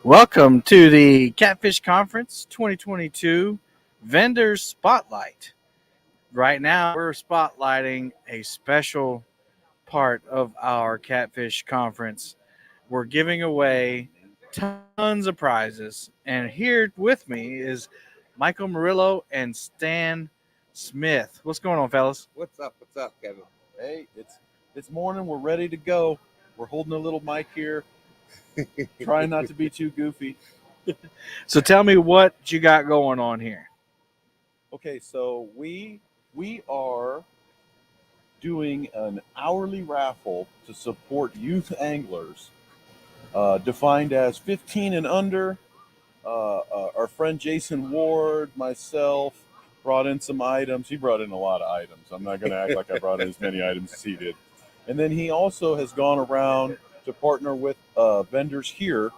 Welcome to the Catfish Conference 2022 Vendors Spotlight. Right now, we're spotlighting a special part of our Catfish Conference. We're giving away tons of prizes, and here with me is Michael Murillo and Stan Smith. What's going on, fellas? What's up? What's up, Kevin? Hey, it's morning. We're ready to go. We're holding a little mic here, trying not to be too goofy. So tell me what you got going on here. Okay, so we are doing an hourly raffle to support youth anglers, defined as 15 and under. Our friend Jason Ward, myself, brought in some items. He brought in a lot of items. I'm not going to act like I brought in as many items as he did. And then he also has gone around to partner with vendors here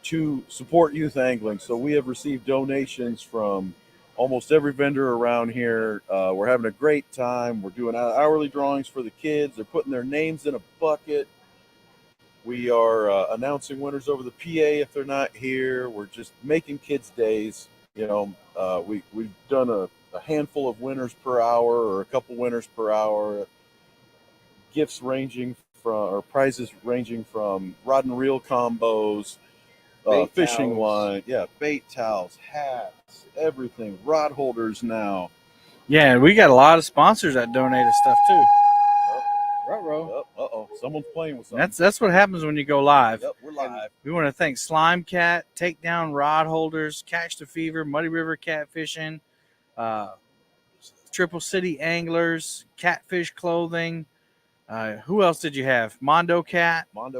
to support youth angling. So we have received donations from almost every vendor around here. We're having a great time. We're doing hourly drawings for the kids. They're putting their names in a bucket. We are announcing winners over the PA if they're not here. We're just making kids' days. We've done a handful of winners per hour or a couple winners per hour. Gifts ranging from, or prizes ranging from rod and reel combos, fishing line, bait towels, hats, everything, rod holders now. Yeah, we got a lot of sponsors that donated stuff too. Someone's playing with something. That's what happens when you go live. Yep, we're live. We want to thank Slime Cat, Takedown Rod Holders, Catch the Fever, Muddy River Catfishing, Triple City Anglers, Catfish Clothing. Who else did you have? Mondo Cat. They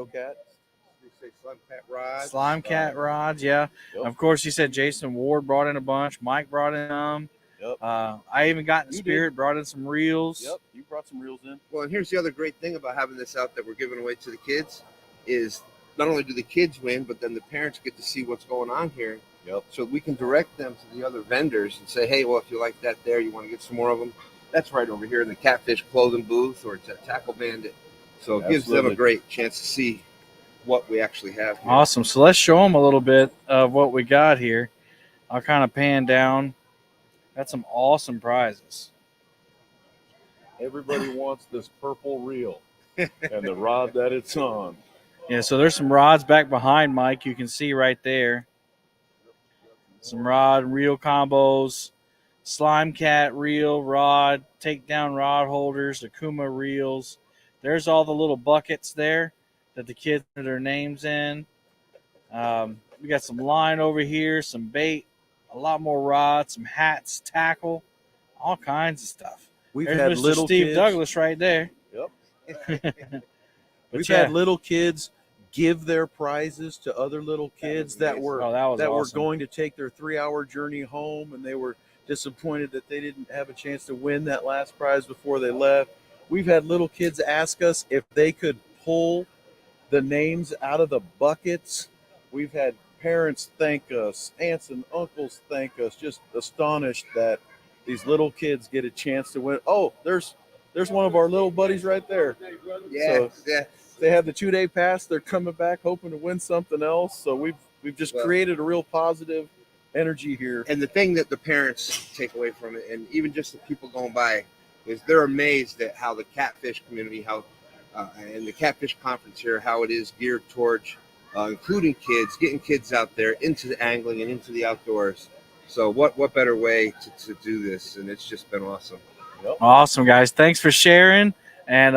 say Slime Cat Rods. Slime Cat Rods, yeah. Yep. Of course, you said Jason Ward brought in a bunch. Mike brought in some. Yep. I even got in the spirit, brought in some reels. Yep, you brought some reels in. Well, and here's the other great thing about having this out that we're giving away to the kids is not only do the kids win, but then the parents get to see what's going on here. Yep. So we can direct them to the other vendors and say, hey, well, if you like that there, you want to get some more of them, that's right over here in the Catfish clothing booth or to Tackle Bandit. So it gives them a great chance to see what we actually have here. Awesome. So let's show them a little bit of what we got here. I'll kind of pan down. Got some awesome prizes. Everybody wants this purple reel and the rod that it's on. Yeah, so there's some rods back behind Mike. You can see right there. Some rod and reel combos. Slime Cat reel, rod, Takedown rod holders, Akuma reels. There's all the little buckets there that the kids put their names in. We got some line over here, some bait, a lot more rods, some hats, tackle, all kinds of stuff. We've There's had Mr. little Steve kids. Douglas right there. Yep. We've had little kids give their prizes to other little kids that were awesome. going to take their 3-hour journey home, and they were disappointed that they didn't have a chance to win that last prize before they left. We've had little kids ask us if they could pull the names out of the buckets. We've had parents thank us, aunts and uncles thank us, just astonished that these little kids get a chance to win. Oh, there's one of our little buddies right there. Yeah, They have the 2-day pass. They're coming back hoping to win something else. So we've just created a real positive energy here. And the thing that the parents take away from it, and even just the people going by, is they're amazed at how the catfish community, and the catfish conference here, how it is geared towards including kids, getting kids out there into the angling and into the outdoors. So what better way to do this? And it's just been awesome. Yep. Awesome, guys. Thanks for sharing. And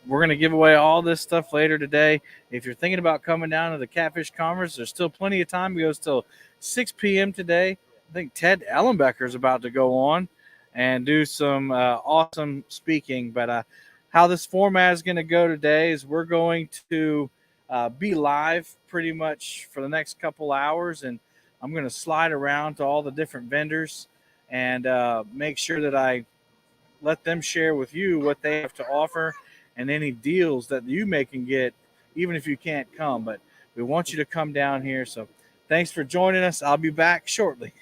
we're going to give away all this stuff later today. If you're thinking about coming down to the Catfish Conference, there's still plenty of time. It goes till 6 p.m. today. I think Ted Ellenbecker is about to go on and do some awesome speaking. But how this format is going to go today is we're going to be live pretty much for the next couple hours. And I'm going to slide around to all the different vendors and make sure that I let them share with you what they have to offer and any deals that you may can get, even if you can't come. But we want you to come down here. So thanks for joining us. I'll be back shortly.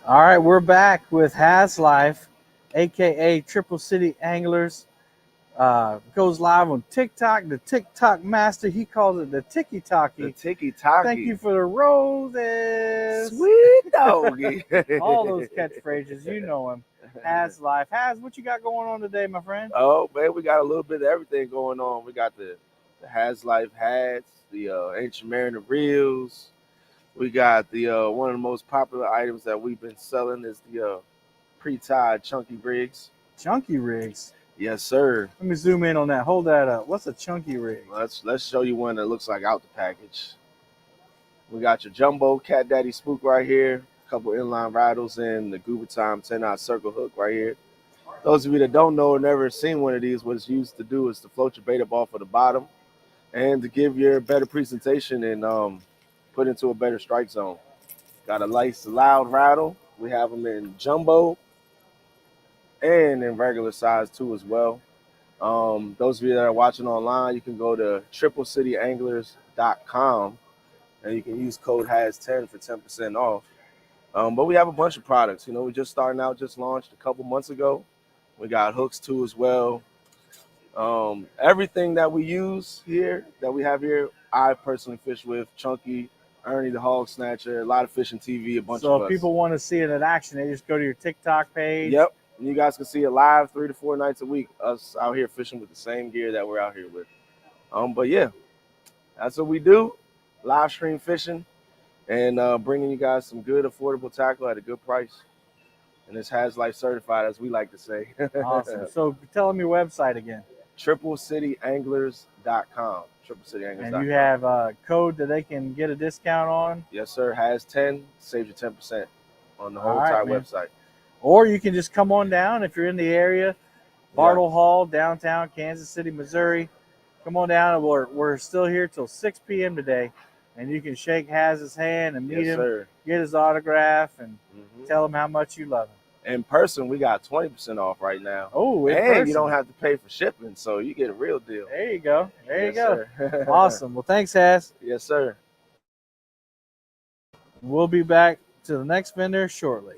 All right, we're back with Has Life, aka Triple City Anglers. Goes live on TikTok. The TikTok master, he calls it the Tiki The Talkie. Tiki Thank you Taki. for the roses. Sweet doggy. All those catchphrases, you know him. Has Life. Has, what you got going on today, my friend? Oh man, we got a little bit of everything going on. We got the Has Life hats, the Ancient Mariner reels. We got the one of the most popular items that we've been selling is the pre-tied chunky rigs. Chunky rigs. Yes, sir. Let me zoom in on that. Hold that up. What's a chunky rig? Let's show you one that looks like out the package. We got your jumbo cat daddy spook right here, a couple inline rattles, and the Goober Time 10-knot circle hook right here. Those of you that don't know or never seen one of these, what it's used to do is to float your bait up off of the bottom and to give you a better presentation and put into a better strike zone. Got a nice loud rattle. We have them in jumbo and in regular size too as well. Those of you that are watching online, you can go to triplecityanglers.com and you can use code HAS10 for 10% off. But we have a bunch of products. You know, we just starting out, just launched a couple months ago. We got hooks too as well. Everything that we use here, that we have here, I personally fish with Chunky, Ernie the Hog Snatcher, a lot of fishing TV, a bunch So of if us. people want to see it in action, they just go to your TikTok page. Yep. And you guys can see it live 3 to 4 nights a week, us out here fishing with the same gear that we're out here with. But yeah, that's what we do. Live stream fishing and bringing you guys some good, affordable tackle at a good price. And it's Has Life certified, as we like to say. Awesome. So tell them your website again. triplecityanglers.com. Triplecityanglers.com. And you have a code that they can get a discount on. Yes, sir. Has 10, saves you 10% on the whole All right, entire man. website. Or you can just come on down if you're in the area. Bartle Yeah. Hall, downtown Kansas City, Missouri. Come on down. We're still here till 6 p.m. today. And you can shake Haz's hand and meet Yes, him, sir. get his autograph, and Mhm. tell him how much you love him. In person, we got 20% off right now. Oh, in And person. you don't have to pay for shipping, so you get a real deal. There you go. There you Yes, go. sir. Awesome. Well, thanks, Haz. Yes, sir. We'll be back to the next vendor shortly.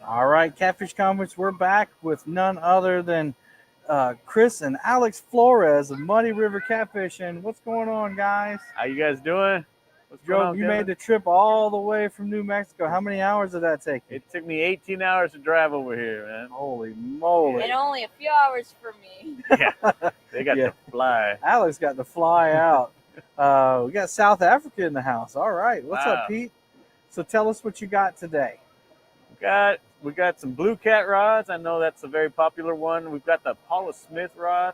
All right, Catfish Conference, we're back with none other than Chris and Alex Flores of Muddy River Catfishing. What's going on, guys? How you guys doing? What's going Joe, on, you Kevin? made the trip all the way from New Mexico. How many hours did that take you? It took me 18 hours to drive over here, man. Holy moly. And only a few hours for me. Yeah, they got Yeah. to fly. Alex got to fly out. We got South Africa in the house. All right. What's up, Wow. Pete? So tell us what you got today. We got some blue cat rods. I know that's a very popular one. We've got the Paula Smith rod,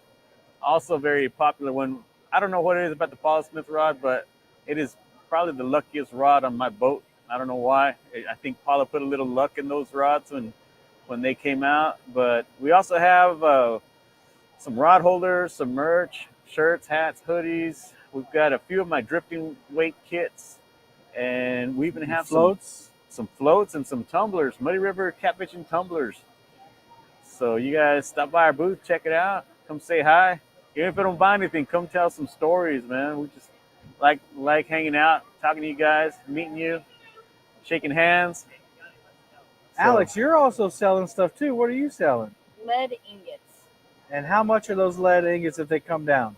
also a very popular one. I don't know what it is about the Paula Smith rod, but it is probably the luckiest rod on my boat. I don't know why. I think Paula put a little luck in those rods when they came out. But we also have some rod holders, some merch, shirts, hats, hoodies. We've got a few of my drifting weight kits, and we even have some floats and some tumblers, Muddy River Catfishing tumblers. So you guys stop by our booth, check it out, come say hi. Even if I don't buy anything, come tell some stories, man. We just like hanging out, talking to you guys, meeting you, shaking hands. So, Alex, you're also selling stuff too. What are you selling? Lead ingots. And how much are those lead ingots if they come down?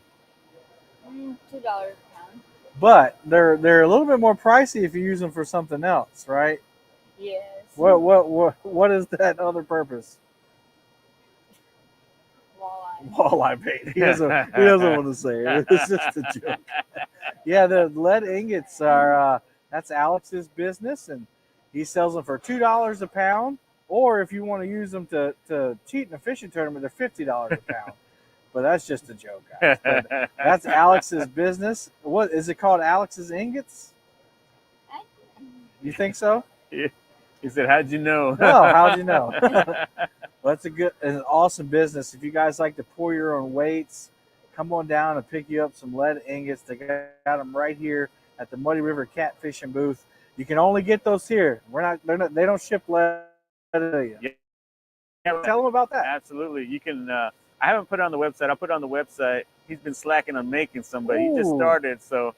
$2 a pound. But they're a little bit more pricey if you use them for something else, right? Yes. What is that other purpose? Walleye. Walleye bait. He doesn't want to say it. It's just a joke. Yeah, the lead ingots are that's Alex's business, and he sells them for $2 a pound. Or if you want to use them to cheat in a fishing tournament, they're $50 a pound. But that's just a joke, guys. But that's Alex's business. What is it called? Alex's ingots? You think so? He said, "How'd you know?" No, how'd you know? Well, that's an awesome business. If you guys like to pour your own weights, come on down and pick you up some lead ingots. They got them right here at the Muddy River Catfishing booth. You can only get those here. They don't ship lead to you. Yeah, Tell them about that. absolutely. You can. I haven't put it on the website. I'll put it on the website. He's been slacking on making some, but he just Ooh. started. So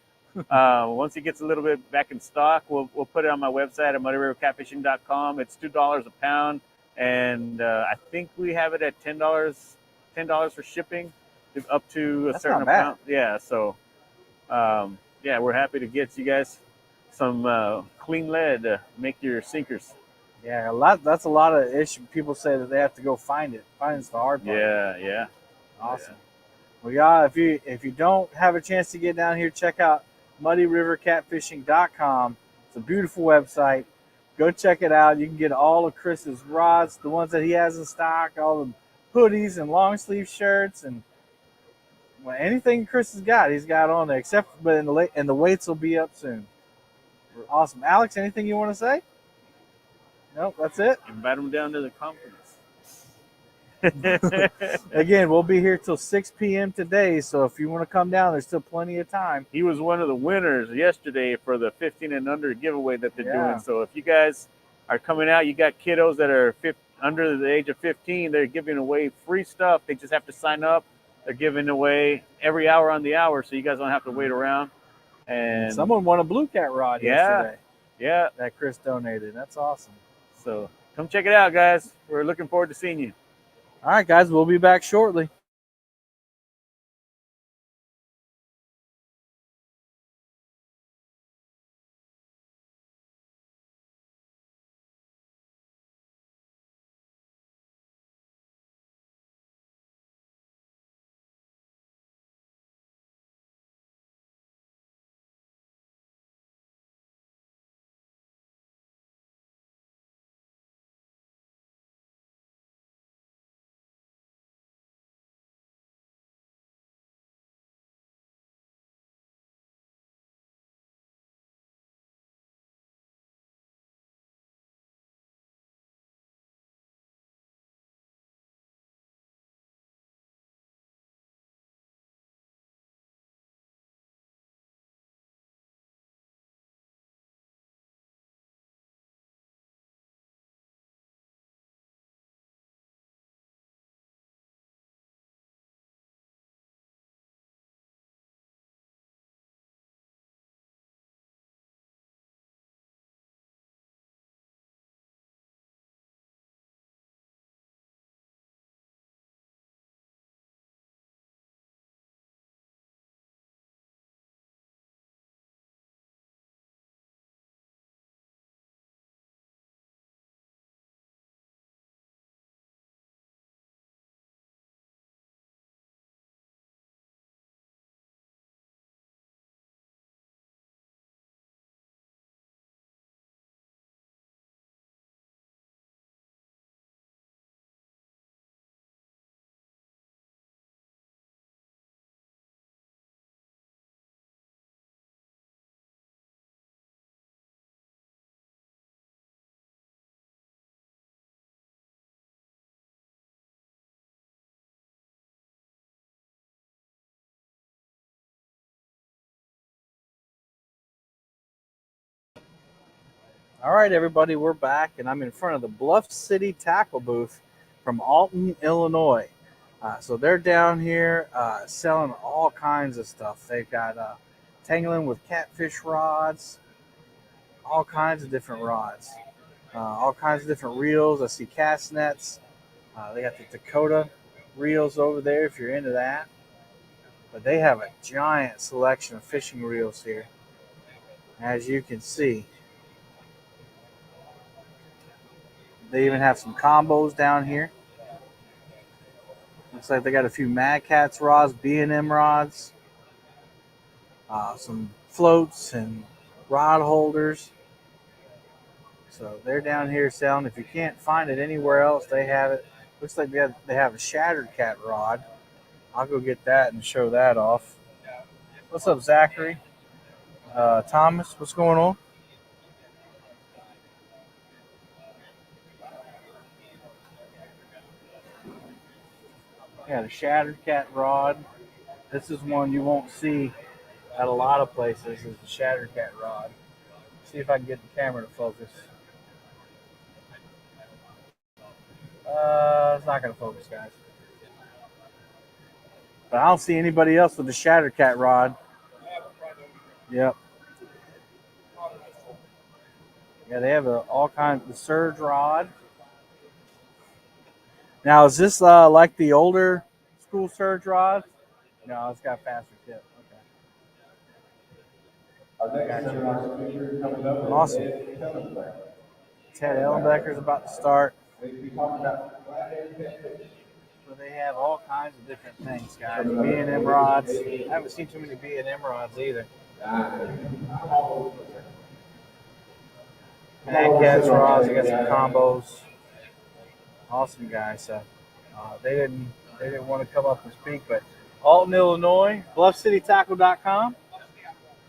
once he gets a little bit back in stock, we'll put it on my website at muddyrivercatfishing.com. It's $2 a pound, and I think we have it at $10 for shipping, up to a That's certain not bad. amount. Yeah. So yeah, we're happy to get you guys some clean lead to make your sinkers. Yeah, that's a lot of issue. People say that they have to go find it. Finding's the hard part. Yeah. Awesome. Well, yeah, if you don't have a chance to get down here, check out muddyrivercatfishing.com. It's a beautiful website. Go check it out. You can get all of Chris's rods, the ones that he has in stock, all the hoodies and long sleeve shirts, and anything Chris has got, he's got on there. But the weights will be up soon. Awesome, Alex. Anything you want to say? Nope, that's it. Invite them down to the conference. Again, we'll be here till 6 p.m. today, so if you want to come down, there's still plenty of time. He was one of the winners yesterday for the 15 and under giveaway that they're Yeah. doing. So if you guys are coming out, you got kiddos that are under the age of 15, they're giving away free stuff. They just have to sign up. They're giving away every hour on the hour, so you guys don't have to wait around. And Someone won a blue cat rod yesterday. Yeah. That Chris donated. That's awesome. So come check it out, guys. We're looking forward to seeing you. All right, guys, we'll be back shortly. All right, everybody, we're back, and I'm in front of the Bluff City Tackle booth from Alton, Illinois. So they're down here selling all kinds of stuff. They've got tangling with catfish rods, all kinds of different rods, all kinds of different reels. I see cast nets. They got the Dakota reels over there if you're into that. But they have a giant selection of fishing reels here, as you can see. They even have some combos down here. Looks like they got a few Mad Cats rods, B&M rods, some floats and rod holders. So they're down here selling. If you can't find it anywhere else, they have it. Looks like they have a Shattered Cat rod. I'll go get that and show that off. What's up, Zachary? Thomas, what's going on? Got a Shattered Cat rod. This is one you won't see at a lot of places, is the Shattered Cat rod. See if I can get the camera to focus. It's not going to focus, guys. But I don't see anybody else with the Shattered Cat rod. Yep. Yeah, they have all kinds of surge rod. Now, is this like the older school surge rod? No, it's got faster tip. Okay. Gotcha. Awesome. Ted Ellenbecker's about to start. So they have all kinds of different things, guys. B&M rods. I haven't seen too many B&M rods either. Mad Cats rods. They got some combos. Awesome, guys. So they didn't want to come up and speak, but Alton, Illinois, BluffCityTackle.com,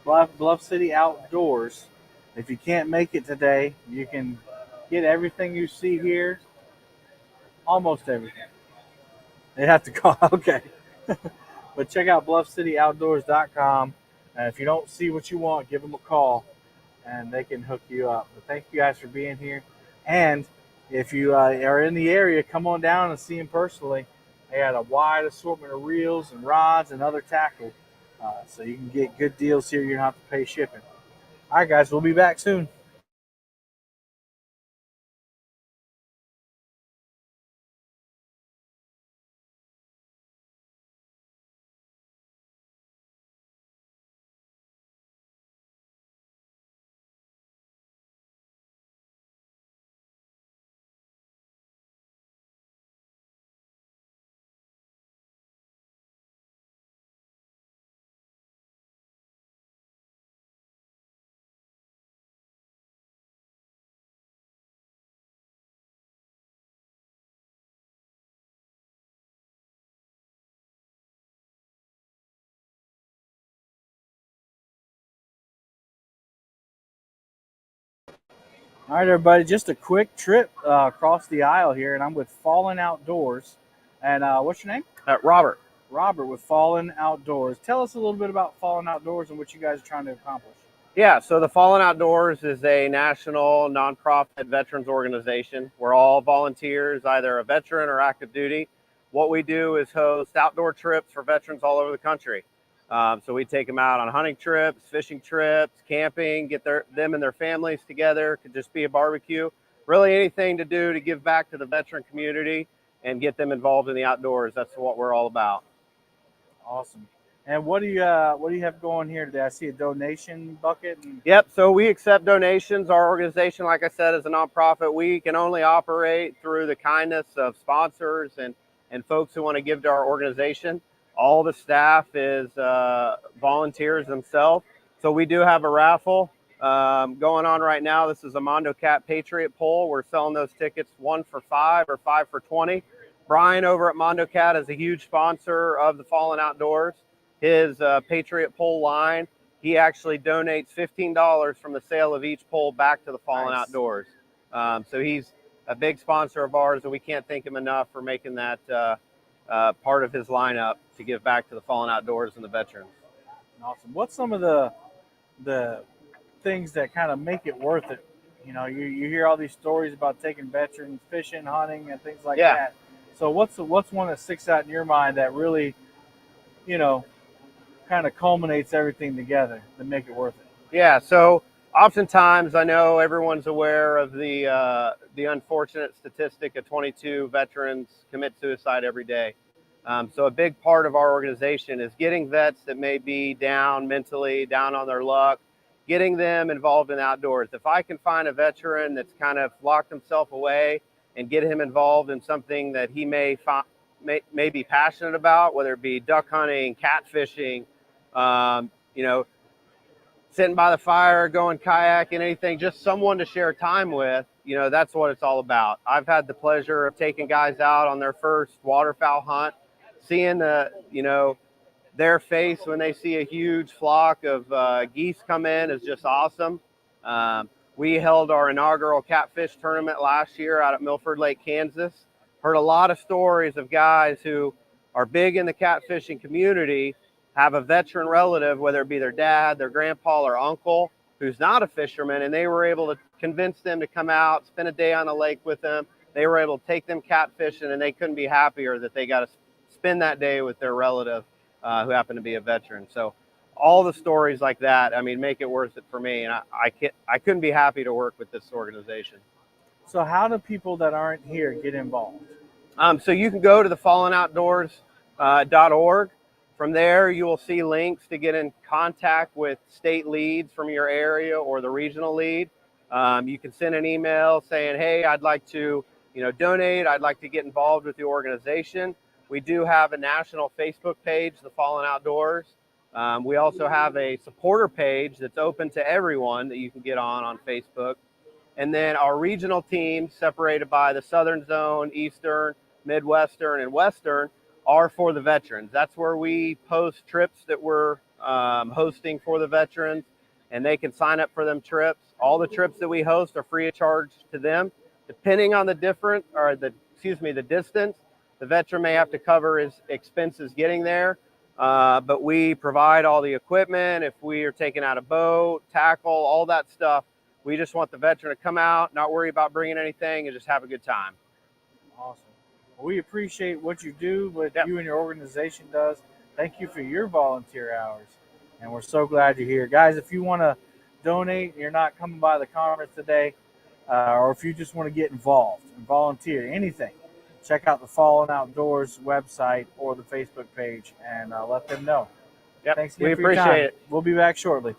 Bluff City Outdoors. If you can't make it today, you can get everything you see here, almost everything. They have to call, okay. But check out BluffCityOutdoors.com. And if you don't see what you want, give them a call, and they can hook you up. But thank you guys for being here. And if you are in the area, come on down and see them personally. They got a wide assortment of reels and rods and other tackle. So you can get good deals here. You don't have to pay shipping. All right, guys, we'll be back soon. All right, everybody, just a quick trip across the aisle here, and I'm with Fallen Outdoors. And what's your name? Robert. Robert with Fallen Outdoors. Tell us a little bit about Fallen Outdoors and what you guys are trying to accomplish. Yeah, so the Fallen Outdoors is a national nonprofit veterans organization. We're all volunteers, either a veteran or active duty. What we do is host outdoor trips for veterans all over the country. So we take them out on hunting trips, fishing trips, camping, get them and their families together. Could just be a barbecue. Really anything to do to give back to the veteran community and get them involved in the outdoors. That's what we're all about. Awesome. And what do you have going here today? I see a donation bucket. Yep. So we accept donations. Our organization, like I said, is a nonprofit. We can only operate through the kindness of sponsors and folks who want to give to our organization. All the staff is volunteers themselves. So we do have a raffle going on right now. This is a Mondo Cat Patriot Pole. We're selling those tickets 1 for $5 or 5 for $20. Brian over at Mondo Cat is a huge sponsor of the Fallen Outdoors. His Patriot Pole line, he actually donates $15 from the sale of each pole back to the Fallen Outdoors. So he's a big sponsor of ours, and we can't thank him enough for making that part of his lineup to give back to the Fallen Outdoors and the veterans. Awesome. What's some of the things that kind of make it worth it You hear all these stories about taking veterans fishing, hunting, and things like Yeah. that. So what's one that sticks out in your mind that really, you know, kind of culminates everything together to make it worth it? Yeah, so oftentimes I know everyone's aware of the unfortunate statistic of 22 veterans commit suicide every day. So a big part of our organization is getting vets that may be down mentally, down on their luck, getting them involved in outdoors. If I can find a veteran that's kind of locked himself away and get him involved in something that he may be passionate about, whether it be duck hunting, catfishing, you know, sitting by the fire, going kayaking, anything, just someone to share time with, that's what it's all about. I've had the pleasure of taking guys out on their first waterfowl hunt, seeing their face when they see a huge flock of geese come in is just awesome. We held our inaugural catfish tournament last year out at Milford Lake, Kansas. Heard a lot of stories of guys who are big in the catfishing community, have a veteran relative, whether it be their dad, their grandpa, or uncle, who's not a fisherman, and they were able to convince them to come out, spend a day on the lake with them. They were able to take them catfishing, and they couldn't be happier that they got to spend that day with their relative who happened to be a veteran. So all the stories like that, I mean, make it worth it for me. And I couldn't be happy to work with this organization. So how do people that aren't here get involved? So you can go to the fallenoutdoors.org. From there, you will see links to get in contact with state leads from your area or the regional lead. You can send an email saying, hey, I'd like to donate. I'd like to get involved with the organization. We do have a national Facebook page, The Fallen Outdoors. We also have a supporter page that's open to everyone that you can get on Facebook. And then our regional teams, separated by the Southern Zone, Eastern, Midwestern, and Western, are for the veterans. That's where we post trips that we're hosting for the veterans, and they can sign up for them trips. All the trips that we host are free of charge to them. Depending on the distance, the veteran may have to cover his expenses getting there. But we provide all the equipment. If we are taking out a boat, tackle, all that stuff, we just want the veteran to come out, not worry about bringing anything, and just have a good time. Awesome. Well, we appreciate what you do, what Yep. you and your organization does. Thank you for your volunteer hours, and we're so glad you're here. Guys, if you want to donate and you're not coming by the conference today, or if you just want to get involved and volunteer, anything, check out the Fallen Outdoors website or the Facebook page and let them know. Yep. Thanks again We for your time. appreciate it. We'll be back shortly.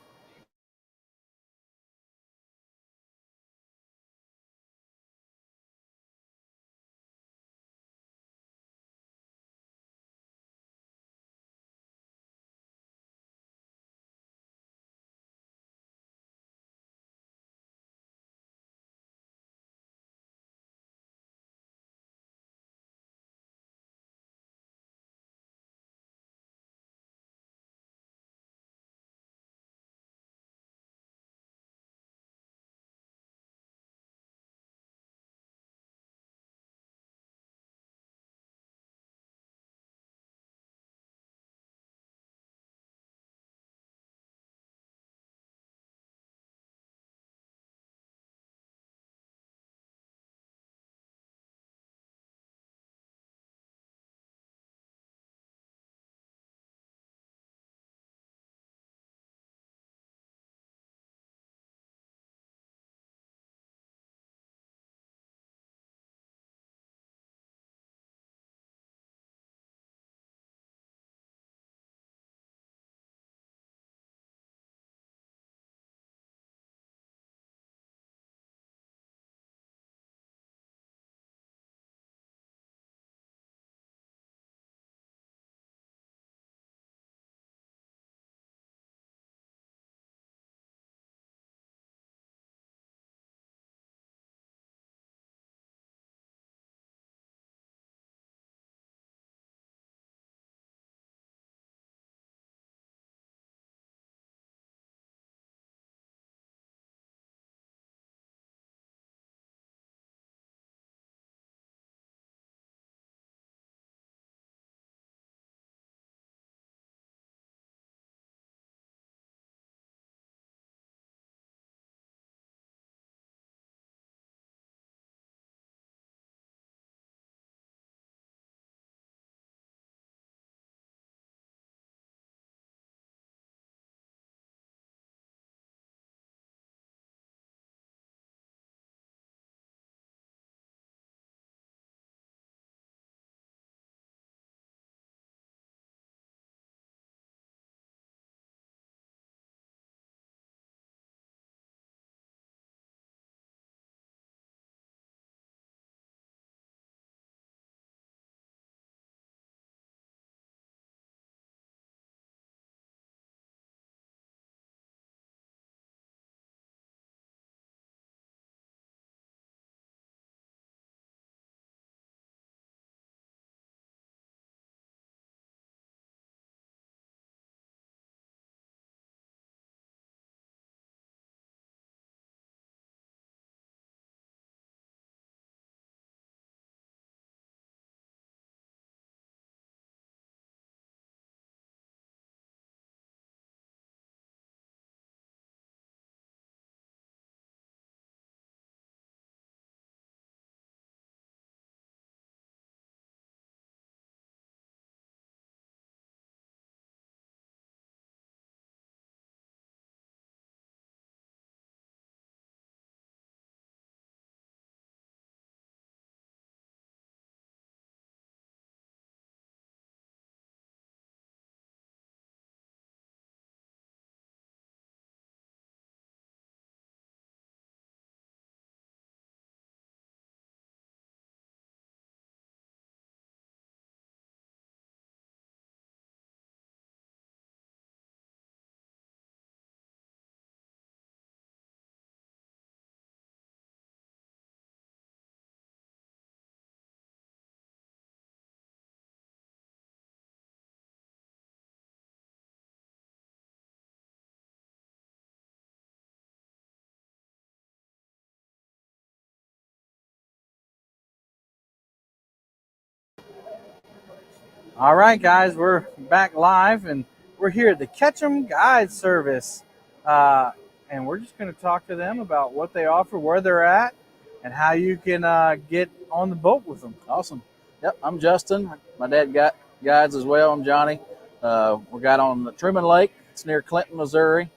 All right, guys, we're back live, and we're here at the Ketchum Guide Service, and we're just going to talk to them about what they offer, where they're at, and how you can get on the boat with them. Awesome. Yep, I'm Justin. My dad got guides as well. I'm Johnny. We got on the Truman Lake. It's near Clinton, Missouri.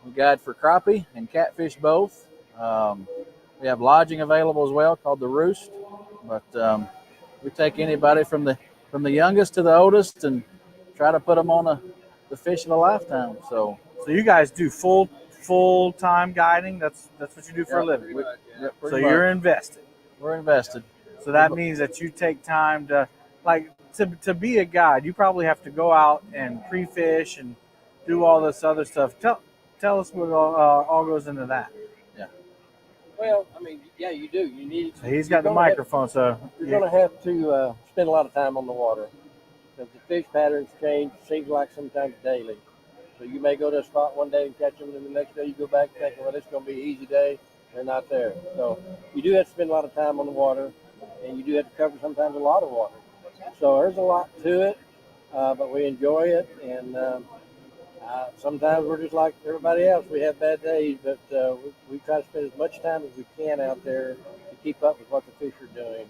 We guide for crappie and catfish both. We have lodging available as well called the Roost, but we take anybody from the youngest to the oldest and try to put them on the fish of a lifetime. So you guys do full time guiding. That's what you do for a living. Yep, So you're invested. We're invested. So that means that you take time to be a guide. You probably have to go out and pre-fish and do all this other stuff. Tell us what all goes into that. Well, I mean, yeah, you do. You need. So he's got the microphone, so You're going to have to spend a lot of time on the water because the fish patterns change. Seems like sometimes daily. So you may go to a spot one day and catch them, and the next day you go back thinking, well, it's going to be an easy day. They're not there. So you do have to spend a lot of time on the water, and you do have to cover sometimes a lot of water. So there's a lot to it, but we enjoy it, and sometimes we're just like everybody else. We have bad days, but we try to spend as much time as we can out there to keep up with what the fish are doing.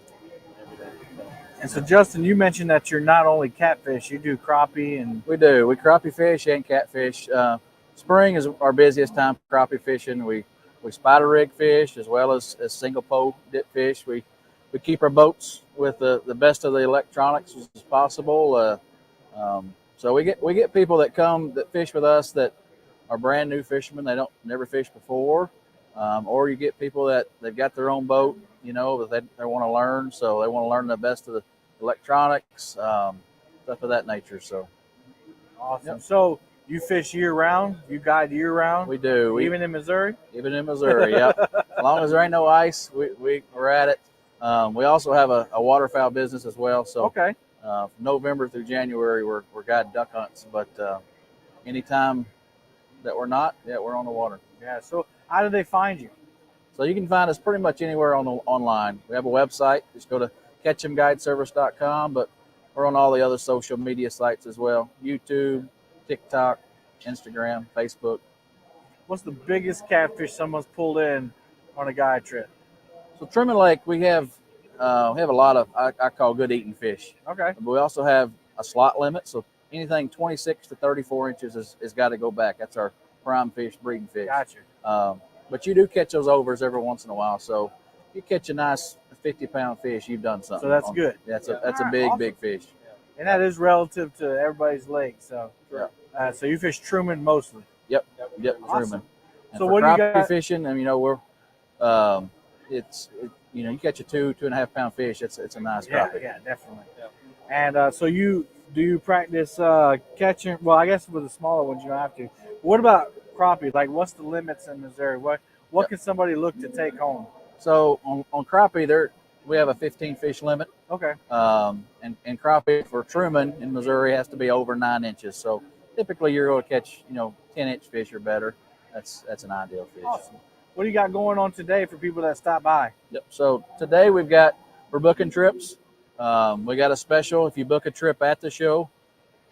And so, Justin, you mentioned that you're not only catfish, you do crappie and we do. We crappie fish and catfish. Spring is our busiest time for crappie fishing. We spider rig fish as well as single pole dip fish. We keep our boats with the best of the electronics as possible. So we get people that come that fish with us that are brand new fishermen. They don't never fished before, or you get people that they've got their own boat, that they want to learn. So they want to learn the best of the electronics, stuff of that nature. So awesome. Yep. So you fish year round. You guide year round. We do. Even in Missouri. Even in Missouri, yeah. As long as there ain't no ice, we're at it. We also have a waterfowl business as well. So okay. From November through January, we're guiding duck hunts. But anytime that we're not, we're on the water. Yeah. So how do they find you? So you can find us pretty much anywhere online. We have a website. Just go to ketchumguideservice.com. But we're on all the other social media sites as well: YouTube, TikTok, Instagram, Facebook. What's the biggest catfish someone's pulled in on a guide trip? So Truman Lake, we have a lot of I call good eating fish. Okay. But we also have a slot limit, so anything 26 to 34 inches has got to go back. That's our prime fish, breeding fish. Gotcha. But you do catch those overs every once in a while. So if you catch a nice 50-pound fish, you've done something. So that's good. That's a All right, big, awesome. big fish. And that is relative to everybody's lake. So, so you fish Truman mostly. Yep, Awesome. Truman. And So for what do you crappie got? fishing, we're you catch a 2.5 pound fish. It's a nice crappie. Yeah, definitely. Yeah. And so you practice catching? Well, I guess with the smaller ones you don't have to. What about crappie? Like, what's the limits in Missouri? What can somebody look to take home? So on crappie, we have a 15 fish limit. Okay. And crappie for Truman in Missouri has to be over 9 inches. So typically you're going to catch 10-inch fish or better. That's an ideal fish. Awesome. What do you got going on today for people that stop by? Yep. So today we're booking trips. We got a special. If you book a trip at the show,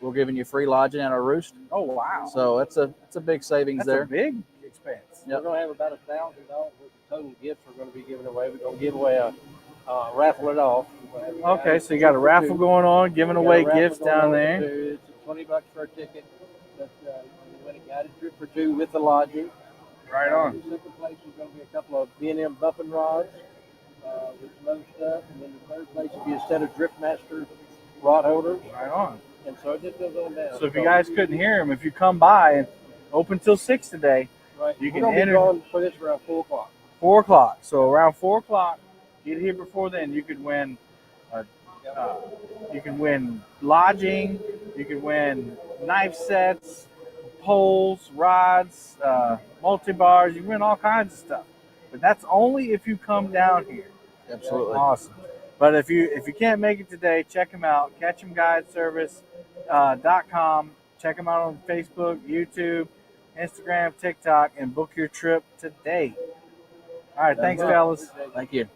we're giving you free lodging at our Roost. Oh wow! So it's a big savings there. That's a big expense. Yep. We're going to have about $1,000 worth of total gifts we're going to be giving away. We're going to give away raffle it off. Okay, so you got a raffle going on, giving away gifts down there. It's $20 for a ticket. But you win a guided trip for 2 with the lodging. Right on. The second place is going to be a couple of B&M bumping rods with some other stuff. And then the third place will be a set of Driftmaster rod holders. Right on. And so it just goes on down. So if you guys couldn't hear him, if you come by and open till 6 today, right. you We're can going to enter be going for this around 4 o'clock. 4 o'clock. So around 4 o'clock, get here before then. You could win. You can win lodging. You can win knife sets, poles, rods, multi-bars. You can win all kinds of stuff. But that's only if you come down here. Absolutely. Awesome. But if you can't make it today, check them out. Ketchumguideservice.com. Check them out on Facebook, YouTube, Instagram, TikTok, and book your trip today. All right. Thanks, fellas. Thank you.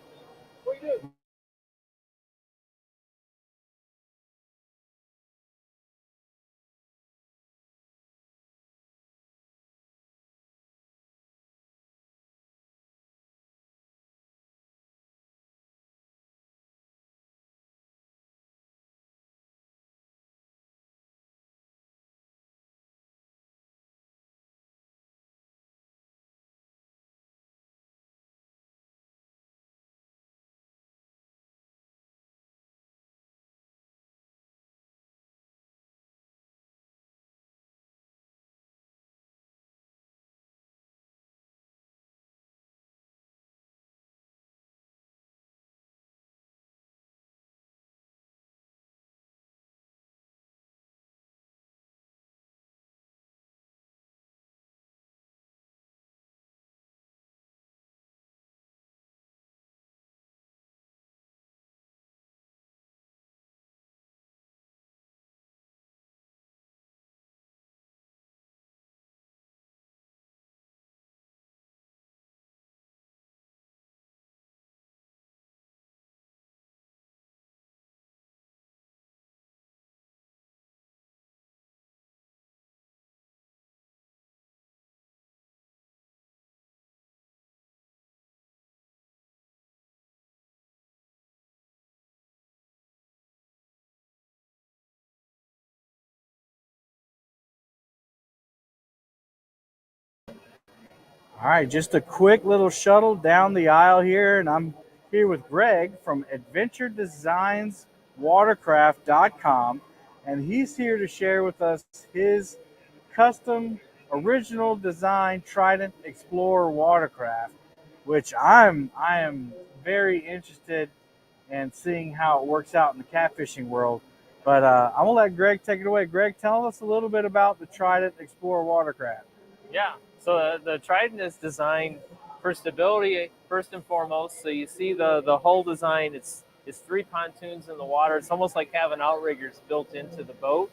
All right, just a quick little shuttle down the aisle here, and I'm here with Greg from AdventureDesignsWatercraft.com, and he's here to share with us his custom, original design Trident Explorer watercraft, which I am very interested in seeing how it works out in the catfishing world. But I'm gonna let Greg take it away. Greg, tell us a little bit about the Trident Explorer watercraft. Yeah, so the Trident is designed for stability first and foremost. So you see the whole design. It's 3 pontoons in the water. It's almost like having outriggers built into the boat.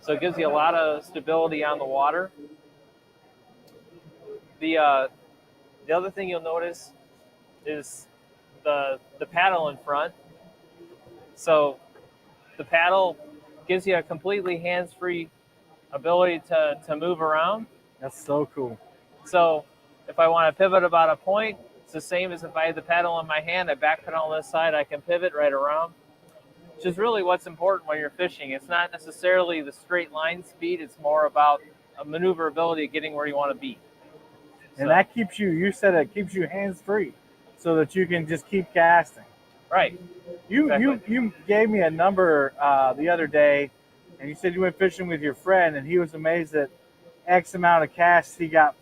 So it gives you a lot of stability on the water. The other thing you'll notice is the paddle in front. So the paddle gives you a completely hands-free ability to move around. That's so cool. So if I want to pivot about a point, it's the same as if I had the paddle in my hand, I back pedal on this side, I can pivot right around, which is really what's important when you're fishing. It's not necessarily the straight line speed. It's more about a maneuverability of getting where you want to be. And that keeps you said it keeps you hands-free so that you can just keep casting. Right. You gave me a number the other day, and you said you went fishing with your friend, and he was amazed that X amount of casts you got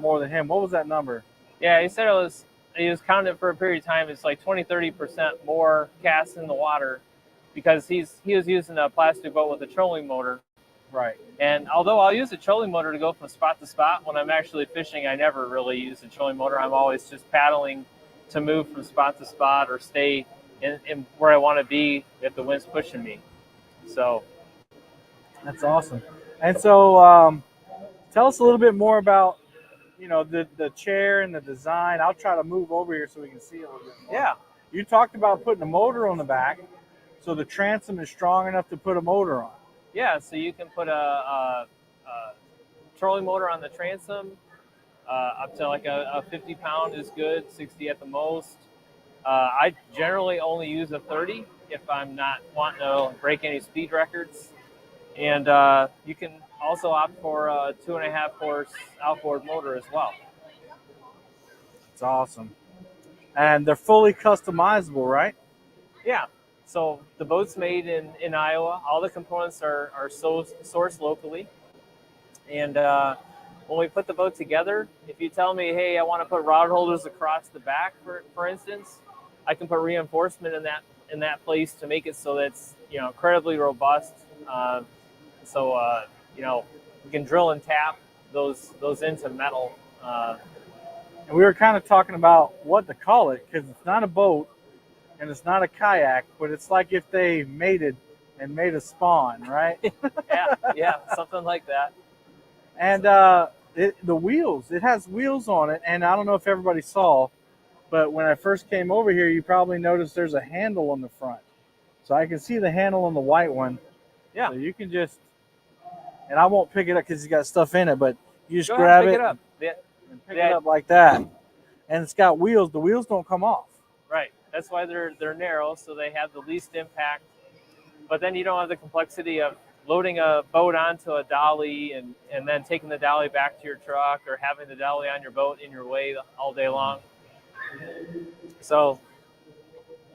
more than him. What was that number? Yeah, he said he was counting it for a period of time. It's like 20-30% more casts in the water because he was using a plastic boat with a trolling motor. Right. And although I'll use a trolling motor to go from spot to spot, when I'm actually fishing, I never really use a trolling motor. I'm always just paddling to move from spot to spot or stay in where I want to be if the wind's pushing me. So that's awesome. And so tell us a little bit more about the chair and the design. I'll try to move over here so we can see a little bit more. Yeah. You talked about putting a motor on the back, so the transom is strong enough to put a motor on. Yeah, so you can put a trolling motor on the transom. Up to like a 50-pound is good, 60 at the most. I generally only use a 30 if I'm not wanting to break any speed records. And you can also opt for a 2.5 horse outboard motor as well. It's awesome. And they're fully customizable, right? Yeah. So the boat's made in Iowa. All the components are sourced locally. And when we put the boat together, if you tell me, hey, I want to put rod holders across the back, for instance, I can put reinforcement in that place to make it so that it's incredibly robust. We can drill and tap those into metal. And we were kind of talking about what to call it because it's not a boat and it's not a kayak, but it's like if they mated and made a spawn, right? yeah, something like that. And the wheels, it has wheels on it, and I don't know if everybody saw, but when I first came over here, you probably noticed there's a handle on the front. So I can see the handle on the white one. Yeah. So you can just, and I won't pick it up because it's got stuff in it, but you just Go grab ahead, it, and pick it up like that. And it's got wheels. The wheels don't come off. Right. That's why they're narrow, so they have the least impact. But then you don't have the complexity of loading a boat onto a dolly and then taking the dolly back to your truck or having the dolly on your boat in your way all day long. So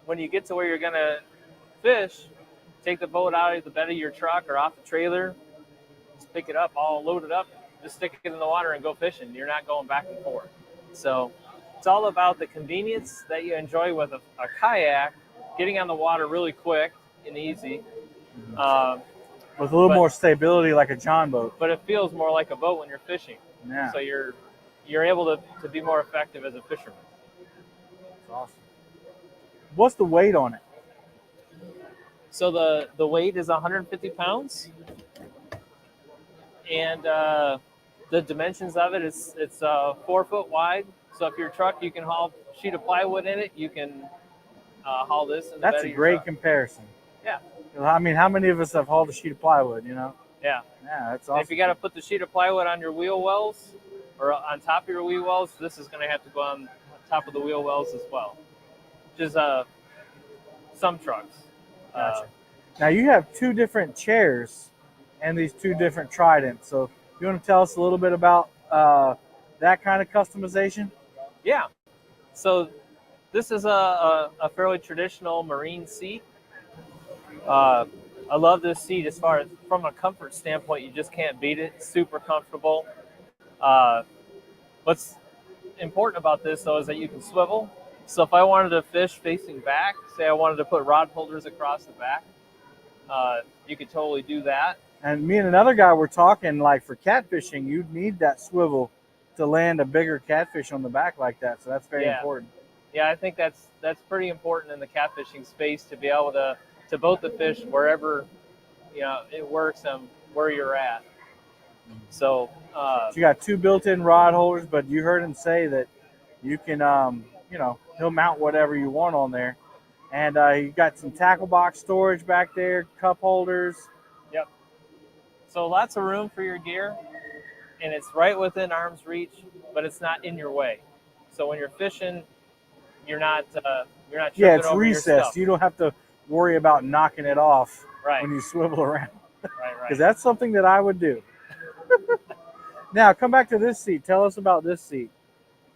when you get to where you're going to fish, take the boat out of the bed of your truck or off the trailer, just pick it up, all loaded up, just stick it in the water and go fishing. You're not going back and forth. So it's all about the convenience that you enjoy with a kayak, getting on the water really quick and easy. With a little more stability like a John boat. But it feels more like a boat when you're fishing. Yeah. So you're able to be more effective as a fisherman. That's awesome. What's the weight on it? So the weight is 150 pounds. And the dimensions of it, it's 4 foot wide. So if your truck, you can haul a sheet of plywood in it. You can haul this in the bed of your truck. That's a great comparison. Yeah. I mean, how many of us have hauled a sheet of plywood, Yeah. Yeah, that's awesome. And if you got to put the sheet of plywood on your wheel wells or on top of your wheel wells, this is going to have to go on top of the wheel wells as well. Which is some trucks. Gotcha. Now you have 2 different chairs and these 2 different Tridents. So you want to tell us a little bit about that kind of customization? Yeah. So this is a fairly traditional marine seat. I love this seat as far as from a comfort standpoint. You just can't beat it. It's super comfortable. Uh, what's important about this though is that you can swivel. So if I wanted to fish facing back, say I wanted to put rod holders across the back, you could totally do that. And me and another guy were talking, like for catfishing, you'd need that swivel to land a bigger catfish on the back like that. So that's very important. Yeah, I think that's pretty important in the catfishing space to be able to boat the fish wherever it works and where you're at. So, So you got 2 built-in rod holders, but you heard him say that you can, he'll mount whatever you want on there. And you got some tackle box storage back there, cup holders. Yep. So lots of room for your gear, and it's right within arm's reach, but it's not in your way. So when you're fishing, you're not tripping Yeah, it's over your recessed. stuff. You don't have to worry about knocking it off Right. when you swivel around. Right. Because that's something that I would do. Now, come back to this seat. Tell us about this seat.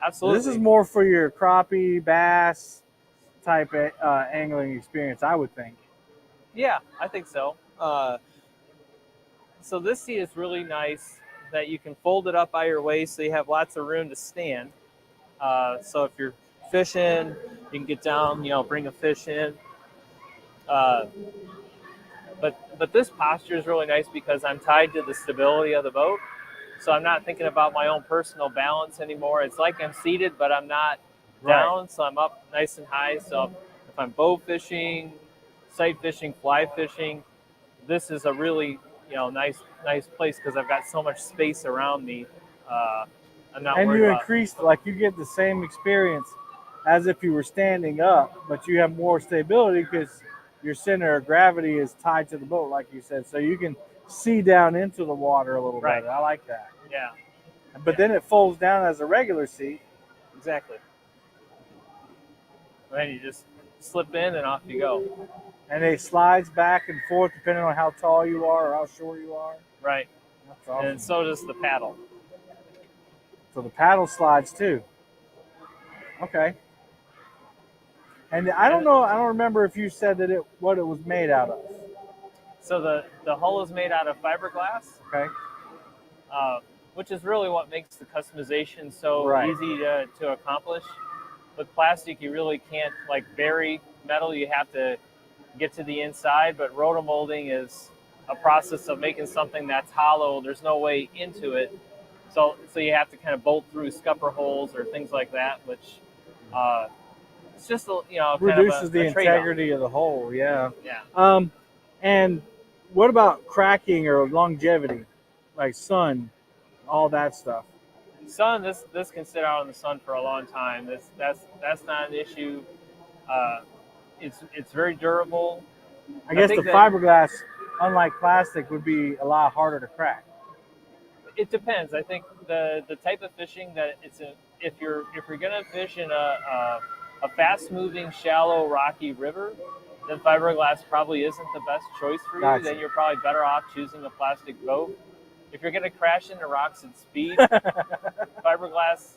Absolutely. This is more for your crappie, bass type angling experience, I would think. Yeah, I think so. So this seat is really nice that you can fold it up by your waist so you have lots of room to stand. So if you're fishing, you can get down, bring a fish in. But this posture is really nice because I'm tied to the stability of the boat. So I'm not thinking about my own personal balance anymore. It's like I'm seated, but I'm not down. So I'm up nice and high. So if I'm bow fishing, sight fishing, fly fishing, this is a really nice place because I've got so much space around me. I'm not And worried you about increase, like you get the same experience as if you were standing up, but you have more stability because your center of gravity is tied to the boat, like you said. So you can see down into the water a little better. I like that. Yeah. But then it folds down as a regular seat. Exactly. And then you just slip in and off you go. And it slides back and forth depending on how tall you are or how short you are. Right. That's awesome. And so does the paddle. So the paddle slides too. Okay. And I don't remember if you said that what it was made out of. So the hull is made out of fiberglass. Okay. Which is really what makes the customization so easy to accomplish. With plastic, you really can't bury metal. You have to get to the inside, but rotomolding is a process of making something that's hollow. There's no way into it. So you have to kind of bolt through scupper holes or things like that, which it's just reduces the integrity of the hole. Yeah. And what about cracking or longevity, like sun, all that stuff? Sun, this can sit out in the sun for a long time. That's not an issue. It's very durable. I guess the fiberglass, unlike plastic, would be a lot harder to crack. It depends. I think the type of fishing that if you're gonna fish in a fast moving, shallow, rocky river, then fiberglass probably isn't the best choice for you. Gotcha. Then you're probably better off choosing a plastic boat. If you're gonna crash into rocks at speed, fiberglass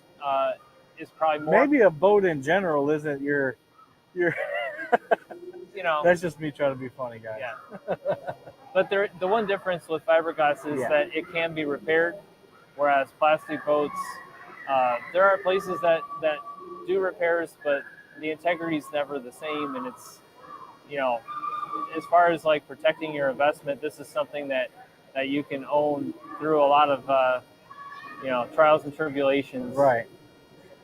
is probably more. Maybe a boat in general isn't your. That's just me trying to be funny, guys. Yeah. But the one difference with fiberglass is that it can be repaired, whereas plastic boats, there are places that do repairs, but the integrity is never the same, and it's, as far as protecting your investment, this is something that you can own through a lot of trials and tribulations. Right.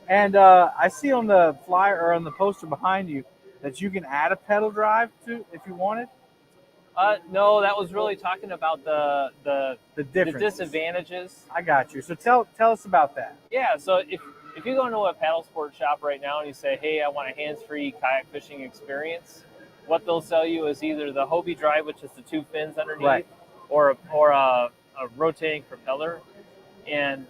And I see on the flyer or on the poster behind you that you can add a pedal drive to if you wanted. No, that was really talking about the disadvantages. I got you. So tell us about that. Yeah. So if you go into a paddle sport shop right now and you say, hey, I want a hands-free kayak fishing experience, what they'll sell you is either the Hobie drive, which is the 2 fins underneath, or a rotating propeller. And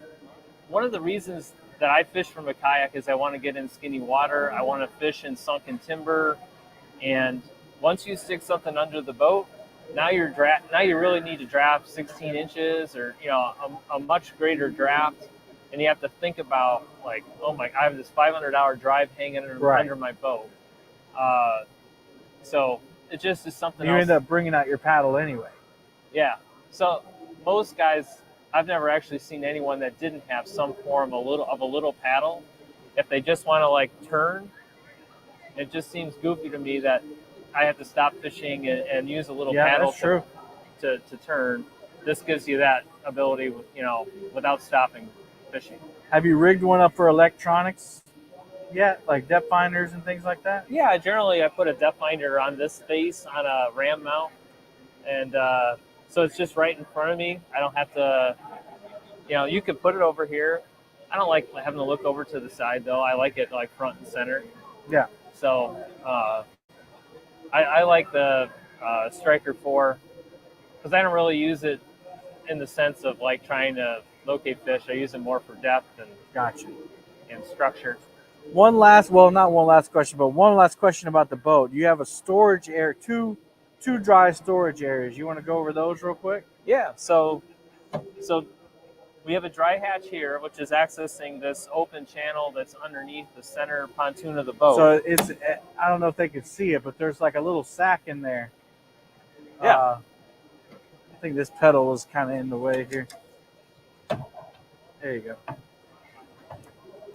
one of the reasons that I fish from a kayak is I want to get in skinny water. I want to fish in sunken timber. And once you stick something under the boat, now you really need to draft 16 inches or a much greater draft. and you have to think about like, oh my, I have this $500 drive hanging under my boat. So it just is something You else. end up bringing out your paddle anyway. Yeah. So most guys, I've never actually seen anyone that didn't have some form of a little paddle. If they just want to like turn, it just seems goofy to me that I have to stop fishing and use a little paddle that's true. to turn. This gives you that ability, without stopping fishing. Have you rigged one up for electronics yet, like depth finders and things like that? Yeah, I put a depth finder on this face on a ram mount, and so it's just right in front of me. I don't have to, you could put it over here. I don't like having to look over to the side though. I like it like front and center. Yeah. So I like the Striker 4 because I don't really use it in the sense of like trying to locate fish. I use it more for depth and Gotcha. and structure. Not one last question, but one last question about the boat. You have a storage area, two dry storage areas. You want to go over those real quick? Yeah. So we have a dry hatch here, which is accessing this open channel that's underneath the center pontoon of the boat. So it's, I don't know if they can see it, but there's like a little sack in there. Yeah. I think this pedal was kind of in the way here. There you go.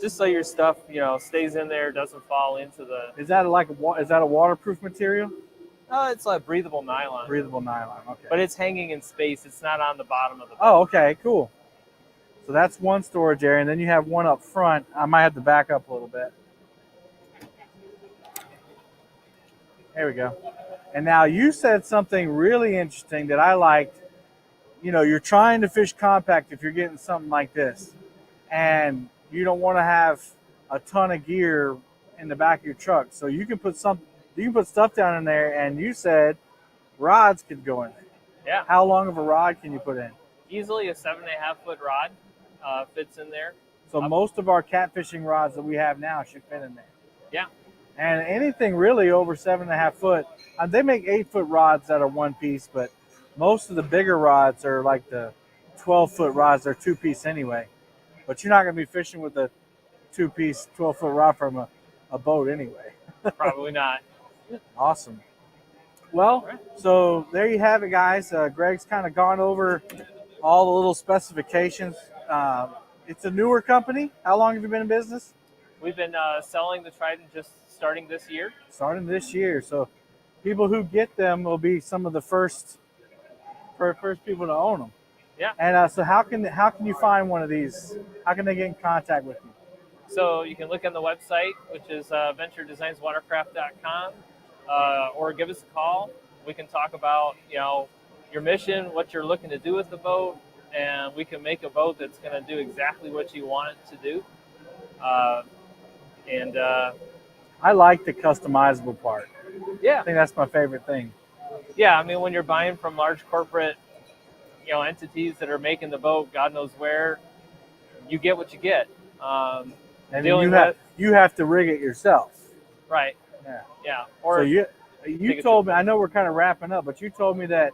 Just so your stuff, stays in there, doesn't fall into the. Is that a waterproof material? It's like breathable nylon. Breathable nylon. Okay. But it's hanging in space. It's not on the bottom of the boat. Oh, okay, cool. So that's one storage area, and then you have one up front. I might have to back up a little bit. There we go. And now you said something really interesting that I liked. You're trying to fish compact if you're getting something like this, and you don't want to have a ton of gear in the back of your truck. So you can put stuff down in there, and you said rods could go in there. Yeah. How long of a rod can you put in? Easily a 7.5-foot rod fits in there. So most of our catfishing rods that we have now should fit in there. Yeah. And anything really over 7.5 foot, they make 8-foot rods that are one piece, but most of the bigger rods are like the 12-foot rods. They're two-piece anyway. But you're not going to be fishing with a two-piece 12-foot rod from a boat anyway. Probably not. Awesome. Well, so there you have it, guys. Greg's kind of gone over all the little specifications. It's a newer company. How long have you been in business? We've been selling the Trident just starting this year. Starting this year. So people who get them will be some of the first people to own them. Yeah. And so how can you find one of these? How can they get in contact with you? So you can look on the website, which is venturedesignswatercraft.com, or give us a call. We can talk about, your mission, what you're looking to do with the boat, and we can make a boat that's going to do exactly what you want it to do. I like the customizable part. Yeah. I think that's my favorite thing. Yeah, I mean, when you're buying from large corporate, entities that are making the boat, God knows where, you get what you get. And you have to rig it yourself. Right. Yeah. Yeah. Or so you told me, I know we're kind of wrapping up, but you told me that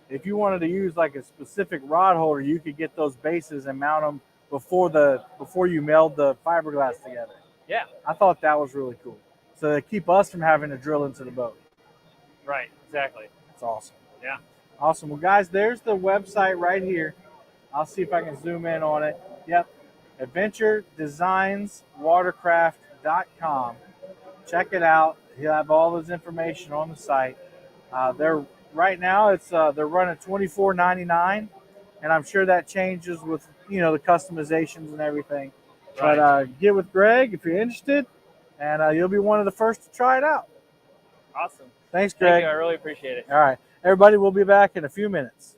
if you wanted to use like a specific rod holder, you could get those bases and mount them before you meld the fiberglass together. Yeah. I thought that was really cool. So to keep us from having to drill into the boat. Right. Exactly. That's awesome. Yeah. Awesome. Well, guys, there's the website right here. I'll see if I can zoom in on it. Yep. AdventureDesignsWatercraft.com. Check it out. He'll have all his information on the site. They're right now. They're running $24.99, and I'm sure that changes with the customizations and everything. Right. But get with Greg if you're interested, and you'll be one of the first to try it out. Awesome. Thanks, Greg. Thank you. I really appreciate it. All right, everybody. We'll be back in a few minutes.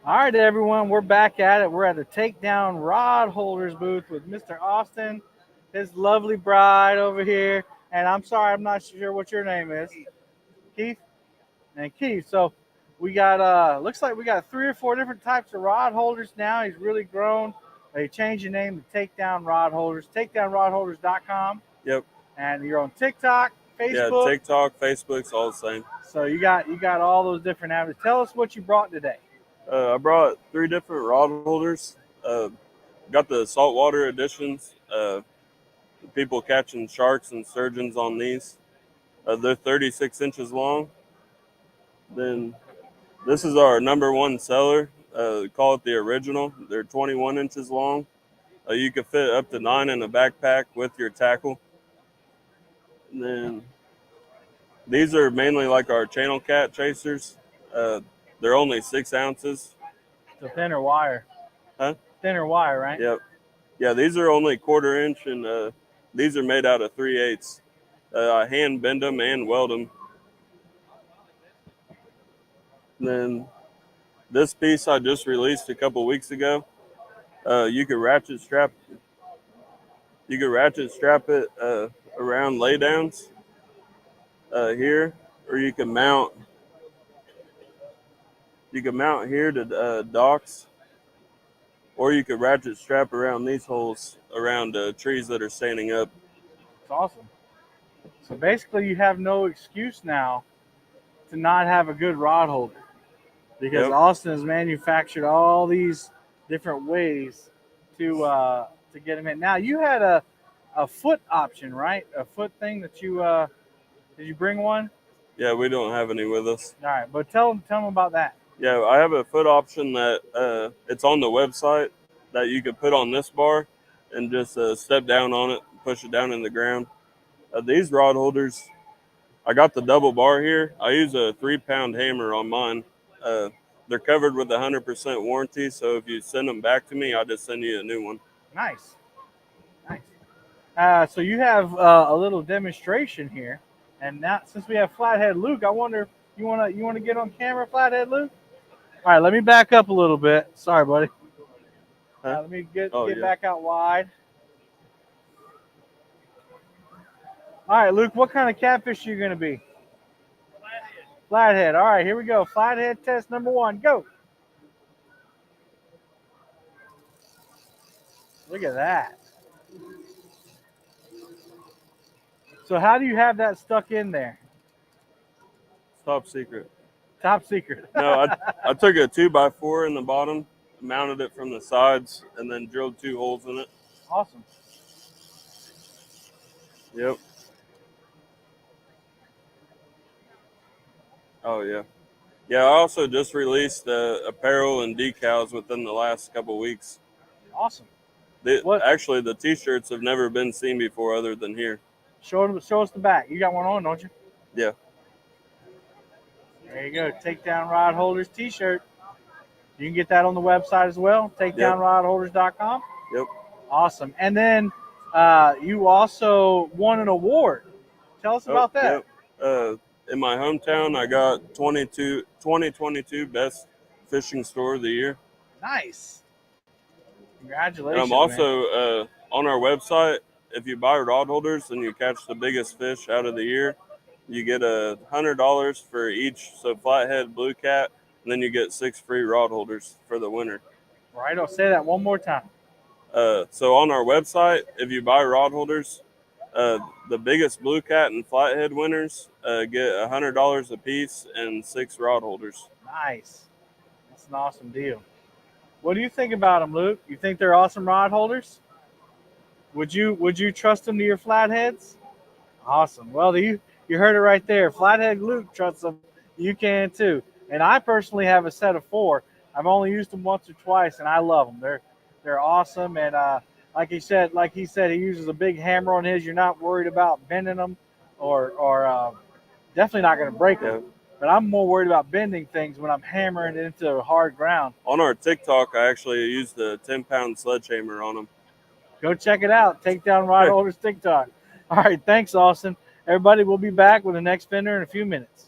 All right, everyone, we're back at it. We're at the Takedown Rod Holders booth with Mr. Austin, his lovely bride over here. And I'm sorry, I'm not sure what your name is. Keith? And Keith. So we got, looks like we got 3 or 4 different types of rod holders now. He's really grown. They changed the name to Takedown Rod Holders, takedownrodholders.com. Yep. And you're on TikTok, Yeah, Facebook. TikTok, Facebook's all the same. So you got all those different avenues. Tell us what you brought today. I brought 3 different rod holders. Got the saltwater editions. People catching sharks and sturgeons on these. They're 36 inches long. Then this is our #1 seller. Call it the original. They're 21 inches long. You can fit up to 9 in a backpack with your tackle. And then these are mainly like our channel cat chasers. They're only 6 ounces. It's a thinner wire. Huh? Thinner wire, right? Yep. Yeah, these are only 1/4 inch, and these are made out of 3/8. I hand bend them and weld them. And then this piece I just released a couple weeks ago. You could ratchet strap. You could ratchet strap it around laydowns here, or you can mount. You can mount here to docks, or you could ratchet strap around these holes around trees that are standing up. It's awesome. So basically, you have no excuse now to not have a good rod holder because Yep. Austin has manufactured all these different ways to get them in. Now you had a foot option, right? A foot thing that you did you bring one? Yeah, we don't have any with us. All right, but tell them about that. Yeah, I have a foot option that it's on the website that you could put on this bar and just step down on it, push it down in the ground. These rod holders, I got the double bar here. I use a 3-pound hammer on mine. They're covered with 100% warranty, so if you send them back to me, I'll just send you a new one. Nice, nice. So you have a little demonstration here, and now since we have Flathead Luke, I wonder you wanna get on camera, Flathead Luke? All right, let me back up a little bit. Sorry, buddy. Huh? Let me get Yeah. back out wide. All right, Luke, what kind of catfish are you going to be? Flathead. Flathead. All right, here we go. Flathead test #1. Go. Look at that. So how do you have that stuck in there? It's top secret. Top secret. No, I took a 2x4 in the bottom, mounted it from the sides, and then drilled 2 holes in it. Awesome. Yep. Oh, yeah. Yeah, I also just released apparel and decals within the last couple weeks. Awesome. Actually, the T-shirts have never been seen before other than here. Show us the back. You got one on, don't you? Yeah. There you go. Takedown Rod Holders T-shirt. You can get that on the website as well, takedownrodholders.com. Yep. Awesome. And then you also won an award. Tell us about that. Yep. In my hometown, I got 2022 Best Fishing Store of the Year. Nice. Congratulations. And I'm also on our website. If you buy rod holders and you catch the biggest fish out of the year, you get $100 for each. So flathead, blue cat, and then you get 6 free rod holders for the winner. Right. I'll say that one more time. So on our website, if you buy rod holders, the biggest blue cat and flathead winners get $100 a piece and 6 rod holders. Nice. That's an awesome deal. What do you think about them, Luke? You think they're awesome rod holders? Would you trust them to your flatheads? Awesome. Well, you heard it right there. Flathead Luke trusts them. You can too. And I personally have a set of 4. I've only used them once or twice, and I love them. They're awesome. And like he said, he uses a big hammer on his. You're not worried about bending them, or definitely not going to break them. Yeah. But I'm more worried about bending things when I'm hammering it into hard ground. On our TikTok, I actually used a 10-pound sledgehammer on them. Go check it out. Takedown Rod Holders TikTok. All right. Thanks, Austin. Everybody, we'll be back with the next vendor in a few minutes.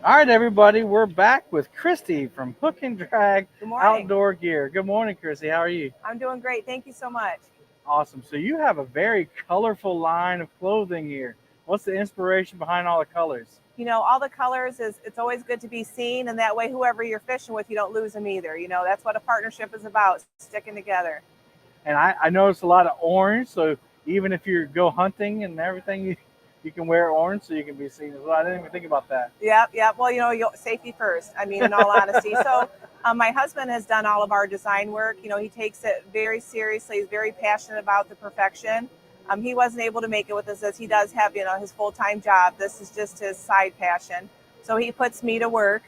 All right, everybody, we're back with Christy from Hook and Drag Good morning. Outdoor Gear. Good morning, Christy. How are you? I'm doing great. Thank you so much. Awesome. So you have a very colorful line of clothing here. What's the inspiration behind all the colors? You know, all the colors it's always good to be seen, and that way whoever you're fishing with, you don't lose them either. You know, that's what a partnership is about, sticking together. And I noticed a lot of orange, so even if you go hunting and everything, you can wear orange so you can be seen as well. I didn't even think about that. Yep. Well, you know, safety first. I mean, in all honesty. So my husband has done all of our design work. You know, he takes it very seriously. He's very passionate about the perfection. He wasn't able to make it with us as he does have, you know, his full-time job. This is just his side passion. So he puts me to work,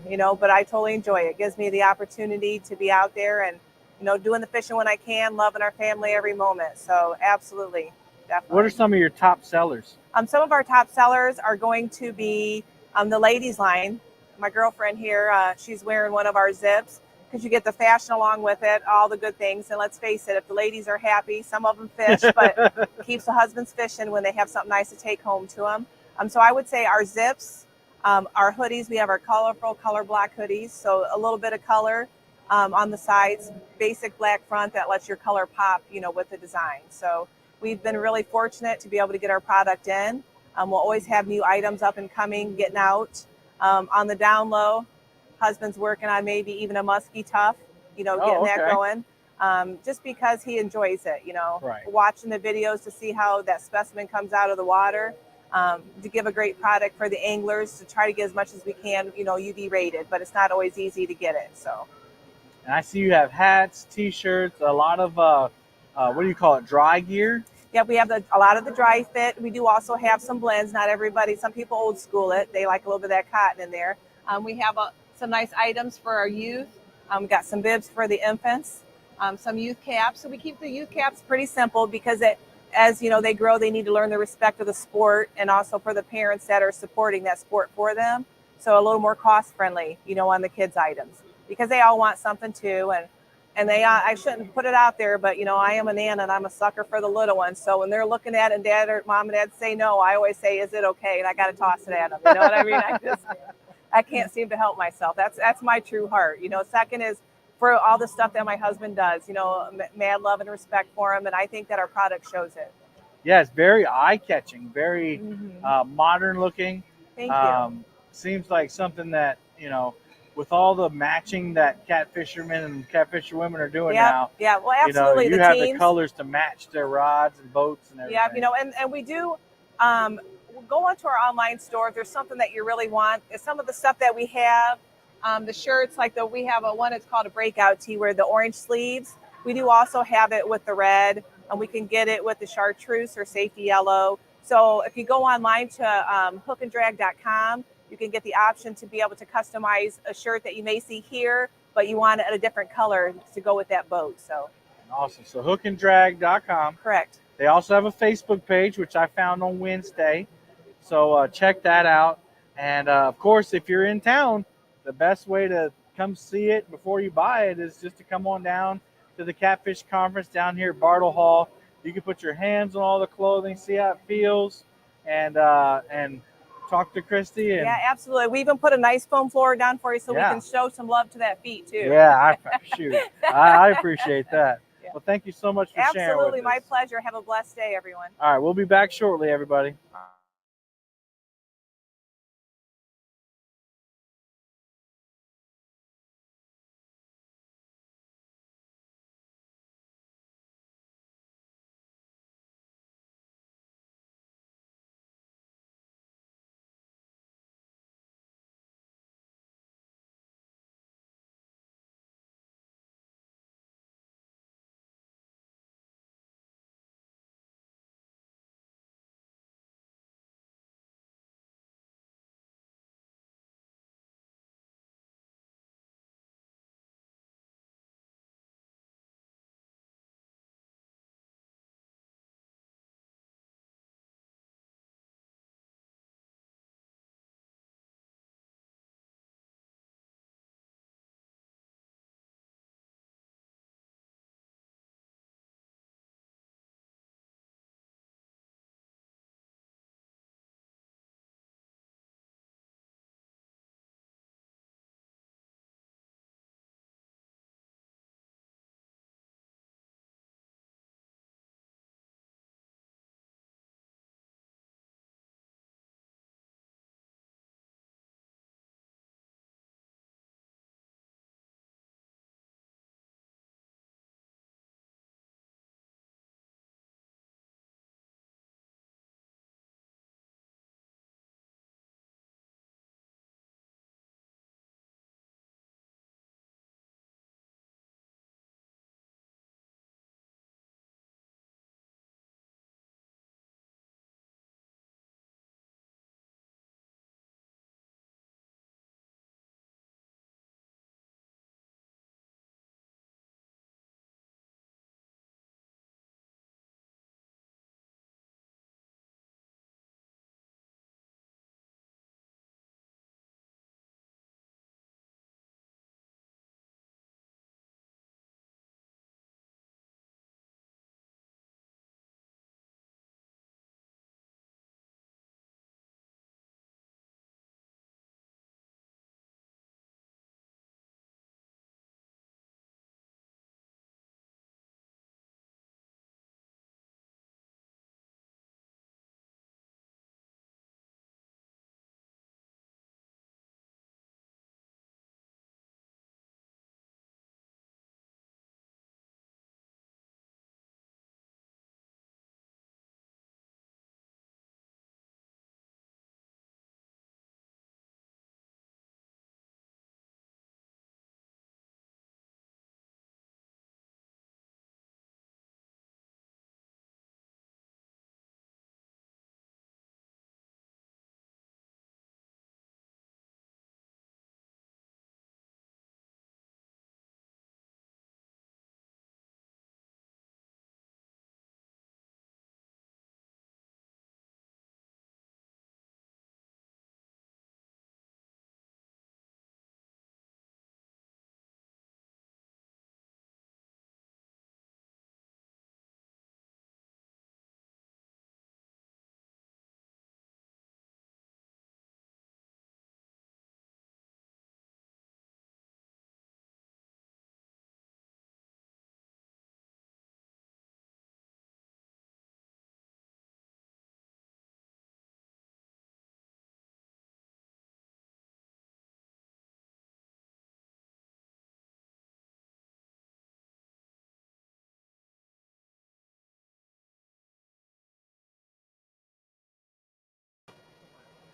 you know, but I totally enjoy it. It gives me the opportunity to be out there and, you know, doing the fishing when I can, loving our family every moment. So absolutely, definitely. What are some of your top sellers? Some of our top sellers are going to be the ladies line. My girlfriend here, she's wearing one of our zips because you get the fashion along with it, all the good things. And let's face it, if the ladies are happy, some of them fish, but keeps the husbands fishing when they have something nice to take home to them. So I would say our zips, our hoodies, we have our colorful color block hoodies. So a little bit of color on the sides, basic black front that lets your color pop, you know, with the design. So we've been really fortunate to be able to get our product in. We'll always have new items up and coming, getting out. On the down low, husband's working on maybe even a musky tough, you know, getting that going. Just because he enjoys it, you know, watching the videos to see how that specimen comes out of the water, to give a great product for the anglers, to try to get as much as we can, you know, UV rated, but it's not always easy to get it. So. And I see you have hats, t-shirts, a lot of, what do you call it, dry gear? Yeah, we have a lot of the dry fit. We do also have some blends. Not everybody, some people old school it. They like a little bit of that cotton in there. We have some nice items for our youth. We got some bibs for the infants, some youth caps. So we keep the youth caps pretty simple because as you know, they grow, they need to learn the respect of the sport, and also for the parents that are supporting that sport for them. So a little more cost friendly, you know, on the kids' items because they all want something too. And they, I shouldn't put it out there, but you know, I am a nana and I'm a sucker for the little ones. So when they're looking at it and dad or mom and dad say no, I always say, "Is it okay?" And I got to toss it at them. You know what I mean? I can't seem to help myself. That's my true heart. You know, second is for all the stuff that my husband does. You know, mad love and respect for him, and I think that our product shows it. Yeah, it's very eye-catching, very modern looking. Thank you. Seems like something that, you know, with all the matching that catfishermen and catfisherwomen are doing now. Yeah, well, absolutely. You know, you have the colors to match their rods and boats and everything. Yeah, you know, and we do go onto our online store if there's something that you really want. Some of the stuff that we have, the shirts, like we have one, it's called a breakout tee where the orange sleeves. We do also have it with the red, and we can get it with the chartreuse or safety yellow. So if you go online to hookanddrag.com, you can get the option to be able to customize a shirt that you may see here, but you want it at a different color to go with that boat. So awesome. So hookanddrag.com. Correct. They also have a Facebook page, which I found on Wednesday. So check that out. And of course, if you're in town, the best way to come see it before you buy it is just to come on down to the Catfish Conference down here at Bartle Hall. You can put your hands on all the clothing, see how it feels, and talk to Christy. And yeah, absolutely. We even put a nice foam floor down for you so we can show some love to that feet too. Yeah, I appreciate that. Yeah. Well, thank you so much for sharing with us. Absolutely, my pleasure. Have a blessed day, everyone. All right, we'll be back shortly, everybody.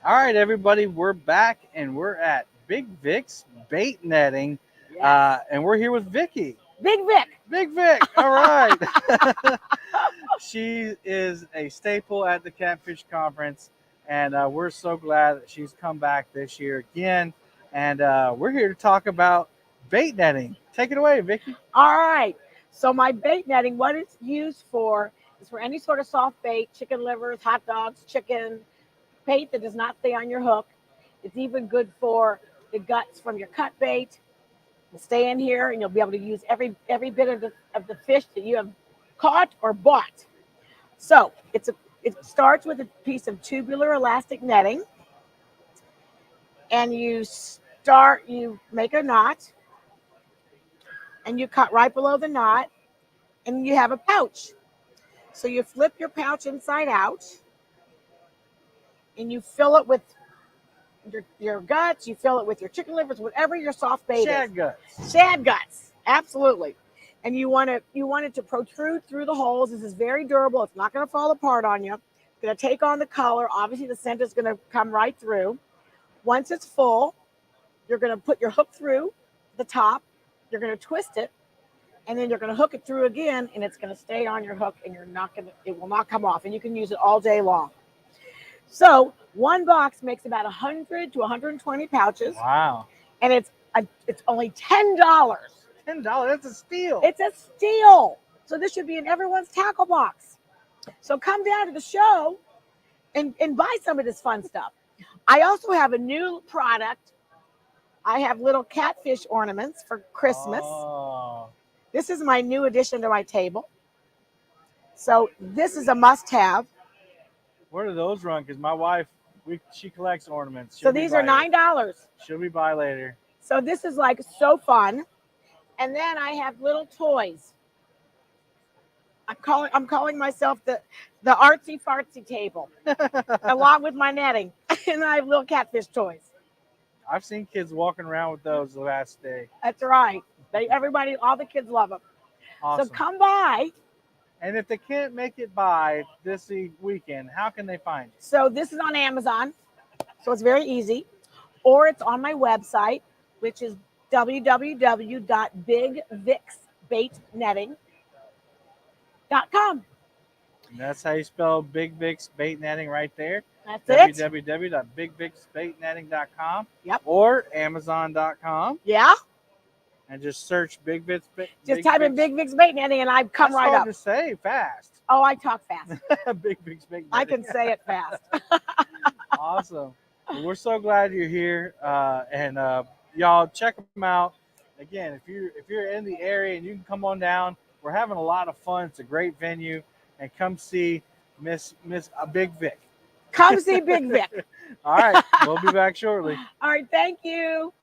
All right, everybody, we're back and we're at Big Vic's Bait Netting, Yes. and we're here with Vicky. Big Vic. Big Vic, all right. She is a staple at the Catfish Conference, and we're so glad that she's come back this year again. And we're here to talk about bait netting. Take it away, Vicky. All right. So my bait netting, what it's used for is for any sort of soft bait, chicken livers, hot dogs, chicken, bait that does not stay on your hook. It's even good for the guts from your cut bait. Will stay in here, and you'll be able to use every bit of the fish that you have caught or bought. So it starts with a piece of tubular elastic netting, and you make a knot, and you cut right below the knot, and you have a pouch. So you flip your pouch inside out, and you fill it with your guts. You fill it with your chicken livers, whatever your soft bait Shad is. guts. Shad guts, absolutely. And you want it to protrude through the holes. This is very durable. It's not going to fall apart on you. It's going to take on the color. Obviously, the scent is going to come right through. Once it's full, you're going to put your hook through the top. You're going to twist it, and then you're going to hook it through again, and it's going to stay on your hook, and it will not come off, and you can use it all day long. So one box makes about 100 to 120 pouches. Wow. And it's only $10. $10, that's a steal. It's a steal. So this should be in everyone's tackle box. So come down to the show and buy some of this fun stuff. I also have a new product. I have little catfish ornaments for Christmas. Oh. This is my new addition to my table. So this is a must-have. Where do those run? Because my wife, she collects ornaments. So these are $9. She'll be by later. So this is like so fun. And then I have little toys. I'm calling myself the artsy fartsy table, along with my netting. And I have little catfish toys. I've seen kids walking around with those the last day. That's right. All the kids love them. Awesome. So come by. And if they can't make it by this weekend, how can they find it? So this is on Amazon. So it's very easy. Or it's on my website, which is www.bigvicsbaitnetting.com. And that's how you spell Big Vic's Bait Netting right there. That's it. www.bigvicsbaitnetting.com. Yep. Or Amazon.com. Yeah. And just search Big Vic's Bait. Just type in Big Vic's Bait Netting and I come right up. That's hard to say fast. Oh, I talk fast. Big Vic's Bait Netting. I can say it fast. Awesome. Well, we're so glad you're here, and y'all check them out. Again, if you're in the area and you can come on down, we're having a lot of fun. It's a great venue, and come see Miss Big Vic. Come see Big Vic. All right, we'll be back shortly. All right, thank you.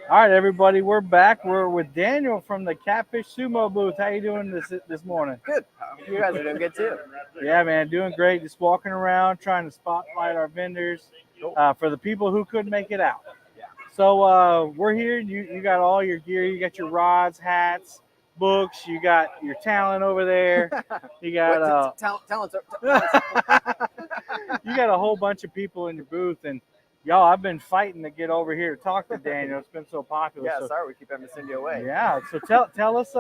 All right, everybody, we're back. We're with Daniel from the Catfish Sumo booth. How you doing this morning? Good. You guys are doing good too. Yeah, man, doing great. Just walking around, trying to spotlight our vendors for the people who couldn't make it out. Yeah. So we're here. You got all your gear. You got your rods, hats, books. You got your talent over there. You got talent. you got a whole bunch of people in your booth, and y'all, I've been fighting to get over here to talk to Daniel. It's been so popular. Yeah, so, sorry, we keep having to send you away. Yeah. So tell us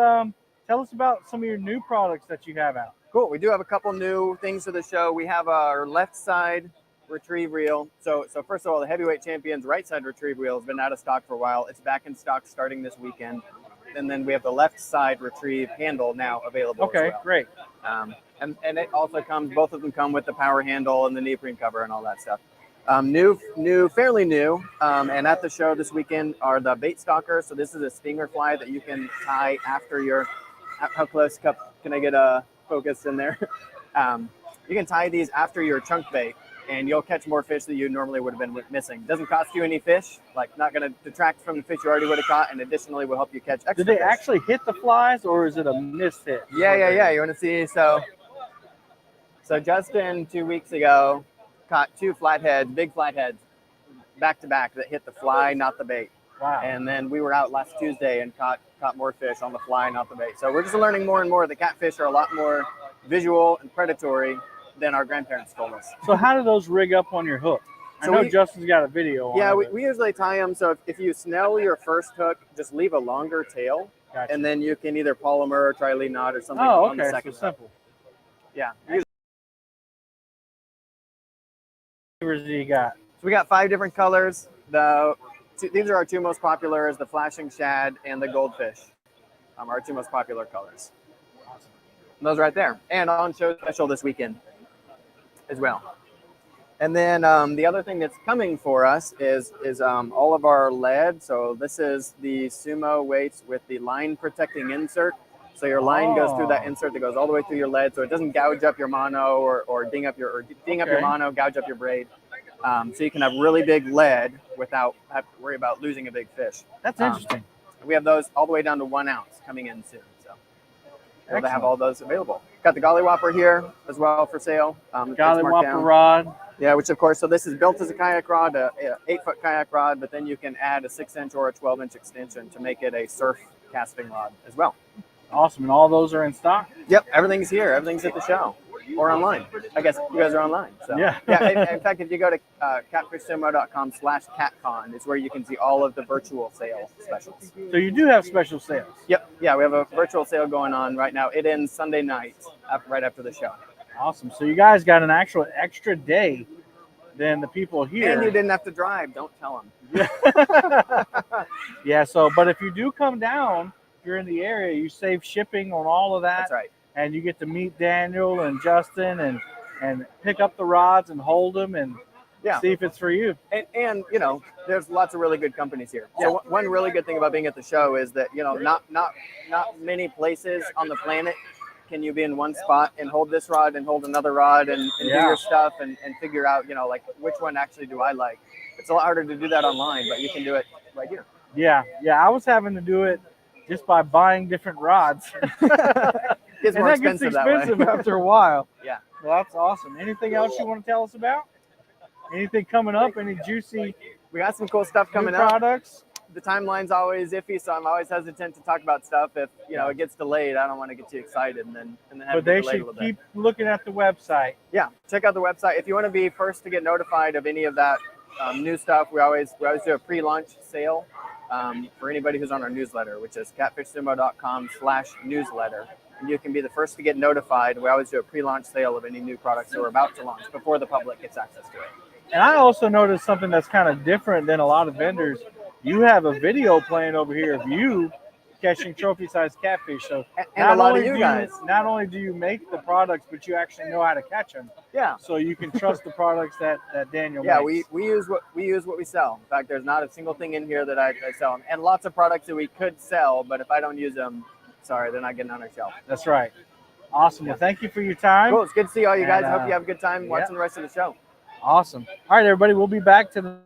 about some of your new products that you have out. Cool. We do have a couple new things for the show. We have our left side retrieve reel. So first of all, the heavyweight champion's right side retrieve reel has been out of stock for a while. It's back in stock starting this weekend. And then we have the left side retrieve handle now available. Okay, as well. Great. And it also comes, both of them come with the power handle and the neoprene cover and all that stuff. Fairly new, and at the show this weekend are the bait stalkers. So this is a stinger fly that you can tie after your, how close can I get a focus in there? You can tie these after your chunk bait, and you'll catch more fish that you normally would have been missing. Doesn't cost you any fish, like not going to detract from the fish you already would have caught, and additionally will help you catch extra Did they fish. actually hit the flies, or is it a missed hit? Yeah. You want to see? So Justin 2 weeks ago caught two flatheads, big flatheads, back to back that hit the fly, not the bait. Wow. And then we were out last Tuesday and caught more fish on the fly, not the bait. So we're just learning more and more that catfish are a lot more visual and predatory than our grandparents told us. So how do those rig up on your hook? I know Justin's got a video on it. We usually tie them. So if you snell your first hook, just leave a longer tail. Gotcha. And then you can either polymer or tri-lead knot or something on the second so simple. hook. Yeah. What do you got? So we got 5 different colors. These are our 2 most popular, is the flashing shad and the goldfish. Our 2 most popular colors. Awesome. And those right there. And on show special this weekend as well. And then the other thing that's coming for us is all of our lead. So this is the Sumo weights with the line protecting insert. So your line goes through that insert that goes all the way through your lead, so it doesn't gouge up your mono or ding up your mono, gouge up your braid. So you can have really big lead without having to worry about losing a big fish. That's interesting. We have those all the way down to 1 ounce coming in soon. So we'll have all those available. Got the Golly Whopper here as well for sale. Golly Whopper rod. Yeah, which of course, so this is built as a kayak rod, a 8-foot kayak rod, but then you can add a 6-inch or a 12-inch extension to make it a surf casting rod as well. Awesome. And all those are in stock? Yep, everything's here. Everything's at the show or online. I guess you guys are online. So. Yeah. In fact, if you go to catfishsumo.com/catcon, is where you can see all of the virtual sale specials. So you do have special sales? Yep. Yeah, we have a virtual sale going on right now. It ends Sunday night, right after the show. Awesome. So you guys got an actual extra day than the people here. And you didn't have to drive. Don't tell them. Yeah. So, but if you do come down, if you're in the area, you save shipping on all of that. That's right. And you get to meet Daniel and Justin and pick up the rods and hold them and see if it's for you. And you know, there's lots of really good companies here. So one really good thing about being at the show is that, you know, not many places on the planet can you be in one spot and hold this rod and hold another rod and do your stuff and figure out, you know, like which one actually do I like. It's a lot harder to do that online, but you can do it right here. Yeah. I was having to do it just by buying different rods. It's more expensive that way. After a while. Yeah. Well, that's awesome. Anything else you want to tell us about? Anything coming up? Any juicy? We got some cool stuff coming up. Products. The timeline's always iffy, so I'm always hesitant to talk about stuff. If you know it gets delayed, I don't want to get too excited and then have But they it delayed a should little keep bit. looking at the website. Yeah, check out the website if you want to be first to get notified of any of that new stuff. We always do a pre-launch sale for anybody who's on our newsletter, which is catfishsumo.com/newsletter. And you can be the first to get notified. We always do a pre-launch sale of any new products that we're about to launch before the public gets access to it. And I also noticed something that's kind of different than a lot of vendors. You have a video playing over here of you catching trophy-sized catfish. So and a lot of you guys. Not only do you make the products, but you actually know how to catch them. Yeah. So you can trust the products that Daniel makes. makes. we use what we sell. In fact, there's not a single thing in here that I sell, and lots of products that we could sell, but if I don't use them, sorry, they're not getting on our shelf. That's right. Awesome. Well, thank you for your time. Cool. It's good to see all you guys. I hope you have a good time watching the rest of the show. Awesome. All right, everybody. We'll be back to the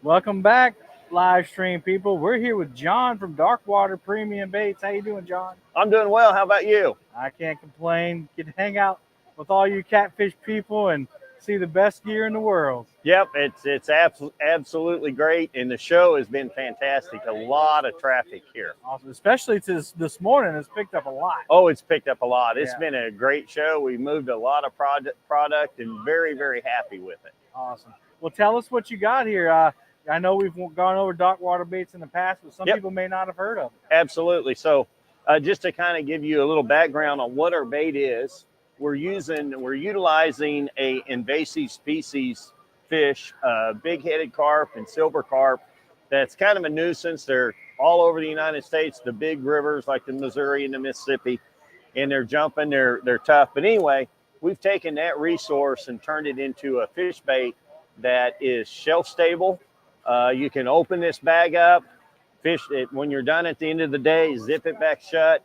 Welcome back, live stream people. We're here with John from Dark Water Premium Baits. How you doing, John? I'm doing well. How about you? I can't complain. Get to hang out with all you catfish people and see the best gear in the world. Yep, it's absolutely great, and the show has been fantastic. A lot of traffic here. Awesome, especially this morning. It's picked up a lot. Oh, it's picked up a lot. It's Yeah. been a great show. We moved a lot of product, and very, very happy with it. Awesome. Well, tell us what you got here. I know we've gone over dark water baits in the past, but some people may not have heard of it. Absolutely. So, just to kind of give you a little background on what our bait is, we're utilizing a invasive species fish, big-headed carp and silver carp. That's kind of a nuisance. They're all over the United States, the big rivers like the Missouri and the Mississippi, and they're jumping. They're tough. But anyway, we've taken that resource and turned it into a fish bait that is shelf stable. You can open this bag up, fish it when you're done at the end of the day, zip it back shut.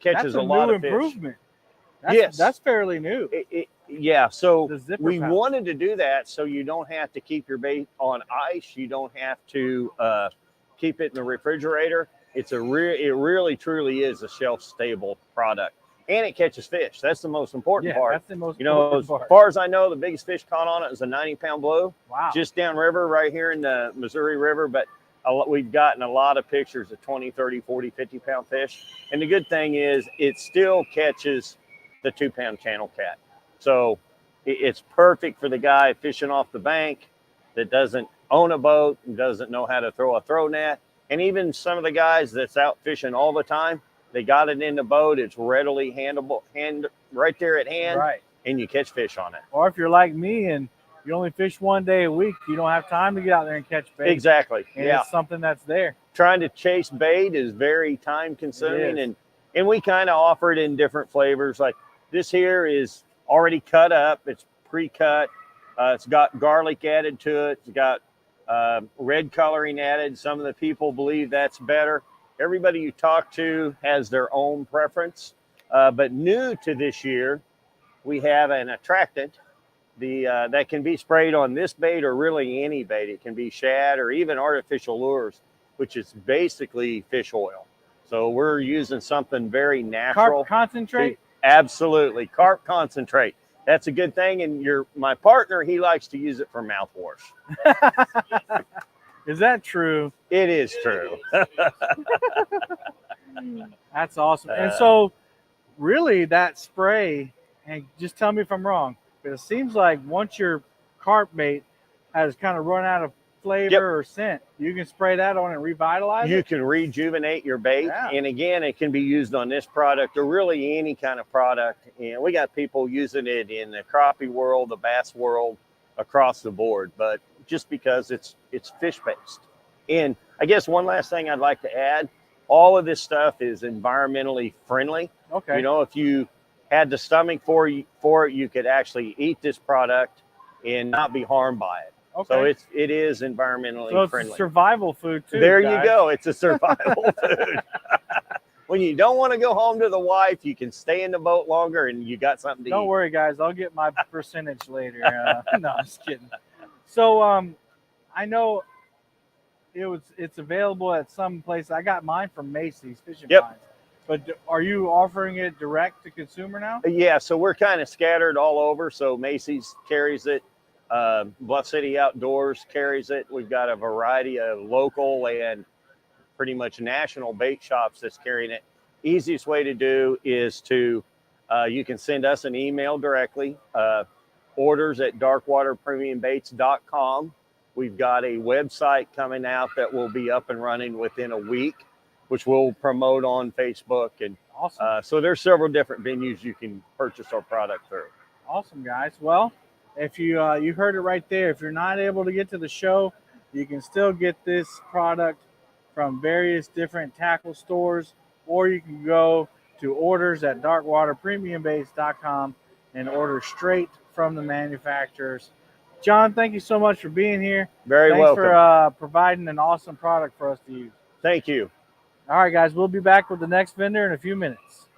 Catches a lot of fish. Improvement. Yes, that's fairly new. Yeah, so we pouch. wanted to do that so you don't have to keep your bait on ice. You don't have to keep it in the refrigerator. It really truly is a shelf stable product, and it catches fish. That's the most important part. That's the most important part. As far as I know, the biggest fish caught on it was a 90-pound blue. Wow. Just downriver right here in the Missouri River, but we've gotten a lot of pictures of 20, 30, 40, 50-pound fish. And the good thing is it still catches the 2-pound channel cat. So it's perfect for the guy fishing off the bank that doesn't own a boat and doesn't know how to throw a throw net. And even some of the guys that's out fishing all the time, they got it in the boat. It's readily right there at hand, right? And you catch fish on it. Or if you're like me and you only fish one day a week, you don't have time to get out there and catch bait. Exactly. And yeah, it's something that's there. Trying to chase bait is very time consuming, and we kind of offer it in different flavors. Like this here is already cut up. It's pre-cut. It's got garlic added to it. It's got red coloring added. Some of the people believe that's better. Everybody you talk to has their own preference. But new to this year, we have an attractant that can be sprayed on this bait or really any bait. It can be shad or even artificial lures, which is basically fish oil. So we're using something very natural. Carp concentrate? Absolutely. Carp concentrate. That's a good thing. And my partner, he likes to use it for mouthwash. Is that true? It is true. That's awesome. And so really that spray, and just tell me if I'm wrong, but it seems like once your carp bait has kind of run out of flavor or scent, you can spray that on and revitalize it? You can rejuvenate your bait. Yeah. And again, it can be used on this product or really any kind of product. And we got people using it in the crappie world, the bass world, across the board. But just because it's fish based. And I guess one last thing I'd like to add, all of this stuff is environmentally friendly. Okay. You know, if you had the stomach for it, you could actually eat this product and not be harmed by it. Okay. So it is environmentally so it's friendly. Survival food too. There guys. you go. It's a survival food. When you don't want to go home to the wife, you can stay in the boat longer and you got something to eat. Don't worry, guys. I'll get my percentage later. No, I'm just kidding. So I know it's available at some place. I got mine from Macy's Fishing Finds. But are you offering it direct to consumer now? Yeah, so we're kind of scattered all over. So Macy's carries it. Bluff City Outdoors carries it. We've got a variety of local and pretty much national bait shops that's carrying it. Easiest way to do is to you can send us an email directly, orders at darkwaterpremiumbaits.com. We've got a website coming out that will be up and running within a week, which we'll promote on Facebook. And awesome. So there's several different venues you can purchase our product through. Awesome, guys. Well, if you heard it right there, if you're not able to get to the show, you can still get this product from various different tackle stores, or you can go to orders at darkwaterpremiumbaits.com and order straight from the manufacturers. John, thank you so much for being here. Very welcome. Thanks for providing an awesome product for us to use. Thank you. All right, guys, we'll be back with the next vendor in a few minutes.